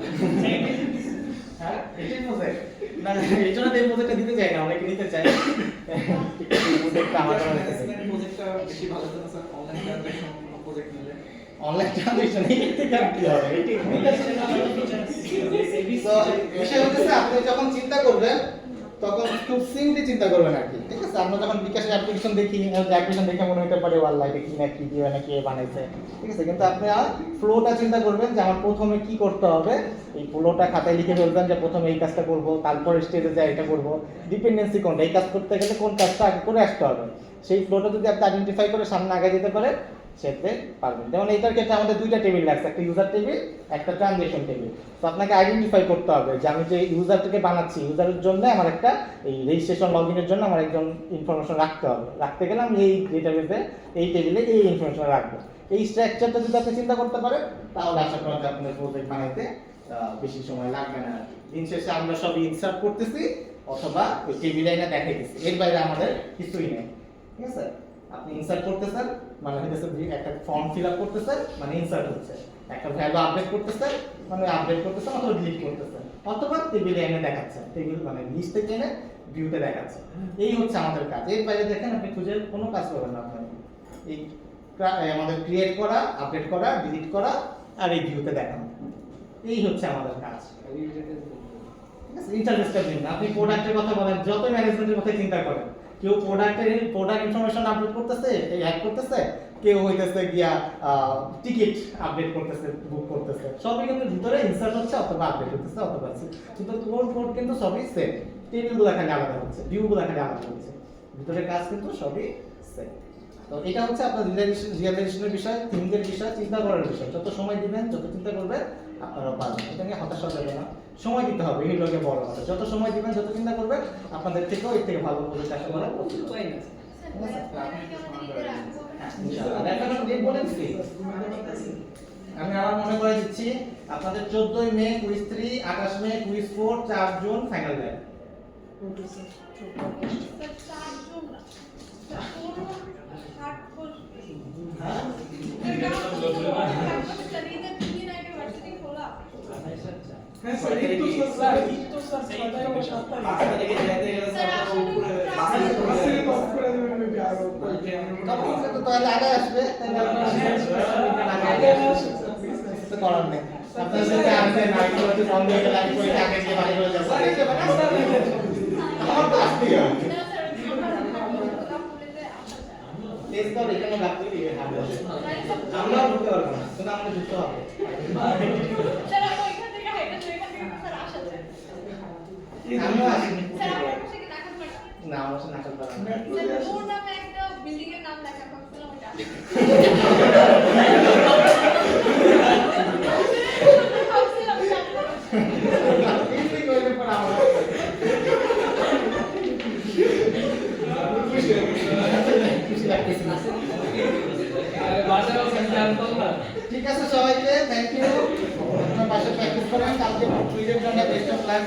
হ্যাঁ এটাই প্রজেক্ট না, এই জন্য তো এই প্রজেক্টটা দিতে চাই না, অনেকে নিতে চাই। ঠিক আছে, এই প্রজেক্টটা আমাদের কাছে প্রজেক্টটা বেশি ভালো জন্য স্যার অনলাইন ট্রানজাকশন প্রজেক্ট নিলে অনলাইন ট্রানজাকশন এই থেকে আর কি হবে, এটাই তো বিষয় হচ্ছে আপনি যখন চিন্তা করবেন তখন খুব সিম্পলি চিন্তা করবেন আর কি, ঠিক আছে। আমরা যখন বিকাশের অ্যাপ্লিকেশন দেখি, অ্যাপ্লিকেশন দেখে মনে হতে পারে ওয়াল্লাহ এটা কি না কি দিয়ে না কে বানাইছে, ঠিক আছে। কিন্তু আপনি ফ্লোটা চিন্তা করবেন যে আমার প্রথমে কি করতে হবে, এই ফ্লোটা খাতায় লিখে ফেলবেন যে প্রথমে এই কাজটা করব, তারপর স্টেজে যাই এটা করব, ডিপেন্ডেন্সি কোনটা, এই কাজ করতে গেলে কোন কাজটা আগে করে আসতে হবে, সেই ফ্লোটা যদি আপনি আইডেন্টিফাই করে সামনে আগে যেতে পারেন সেতে পারবেন। যেমন এইটার ক্ষেত্রে আমাদের দুইটা টেবিল লাগছে, একটা ইউজার টেবিল, একটা ট্রানজেকশন টেবিল। তো আপনাকে আইডেন্টিফাই করতে হবে যে আমি যে ইউজারটাকে বানাচ্ছি, ইউজারের জন্য আমার একটা এই রেজিস্ট্রেশন লগইনের জন্য আমার একজন ইনফরমেশন রাখতে হবে, রাখতে গেলে আমি এই ডেটাবেসে এই টেবিলে এই ইনফরমেশন রাখবো। এই স্ট্রাকচারটা যদি আপনি চিন্তা করতে পারেন তাহলে আশা করা যায় আপনাদের প্রজেক্ট বানাইতে বেশি সময় লাগবে না। দিন শেষে আমরা সব ইনসার্ট করতেছি অথবা ওই টেবিলে এনে দেখাইতেছি, এর বাইরে আমাদের কিছুই নেই, ঠিক আছে। আপনি ইনসার্ট করতেছেন মানে হইতেছে একটা ফর্ম ফিল আপ করতেছেন মানে ইনসার্ট হচ্ছে, একটা ভ্যালু আপডেট করতেছেন মানে আপডেট করতেছেন অথবা ডিলিট করতেছেন, অথবা টেবিলে এনে দেখাচ্ছেন, টেবিল মানে লিস্ট থেকে এনে ভিউতে দেখাচ্ছেন। এই হচ্ছে আমাদের কাজ। এর বাইরে দেখেন আপনি খুঁজে কোনো কাজ করবেন না, আপনার এই আমাদের ক্রিয়েট করা, আপডেট করা, ডিলিট করা আর এই ভিউতে দেখানো, এই হচ্ছে আমাদের কাজ, ঠিক আছে। ইন্টারফেসটা দিন, আপনি প্রোডাক্টের কথা বলেন, যত ম্যানেজমেন্টের কথা চিন্তা করেন, কেউ প্রোডাক্ট ইনফরমেশন আপডেট করতেছে, এই অ্যাড করতেছে, কেউ হইতেছে গিয়া টিকিট আপডেট করতেছে, বুক করতেছে, সবই কিন্তু ভিতরে ইনসার্ট হচ্ছে অথবা আপডেট হচ্ছে অথবা কিন্তু কোড কিন্তু সবই সেম, টেবিলগুলো খালি আলাদা হচ্ছে, ভিউগুলো খালি আলাদা হচ্ছে, ভিতরের কাজ কিন্তু সবই সেম। তো এটা হচ্ছে আপনার রিয়েলাইজেশনের বিষয়, থিঙ্কের বিষয়, চিন্তা করার বিষয়। যত সময় দিবেন, যত চিন্তা করবেন আপনারা পারবেন, এটা নিয়ে হতাশ হওয়া যাবে না, সময় দিতে হবে, এই লোকে বড় কথা। যত সময় দিবেন, যত চিন্তা করবেন, আপনাদের থেকেও এর থেকে ভালো প্রজেক্ট আশা করা উপায় না আমি আমার মনে করে দিচ্ছি আপনাদের 14 মে কুইজ 3, 28 মে কুইজ 4, 4 জুন ফাইনাল ব্যাচ। হ্যাঁ স্যার এই তো স্যার এই তো স্যার 6টায় বা 7টায় বাসা থেকে যেতে গেলে স্যার উপরে বাসা বাসে তো অফ করে দেবেন মেবি আরো তো তাহলে আগে আসবে, তাহলে আপনারা আগে আসবে, তো করার নেই। আপনারা যদি আসেন না একটু একটু কম দিয়ে গেলে আমি পরীক্ষা আগে গিয়ে বাড়ি করে যাবো, আমার তো আসতেই হবে। টেস্ট তো এখানে রাখতে দিবে, আমরা ঢুকতে পারবো না, কিন্তু আমরা ঢুকতে হবে। আমিও আসিনি না, আমার সাথে নাটক করা না। এমনি করলে পরে আমরা খুশি লাগতেছে না। ঠিক আছে সবাইকে থ্যাংক ইউ, আপনার পাশে প্র্যাকটিস করেন, কালকে কুইজের জন্য বেস্ট অফ লাক।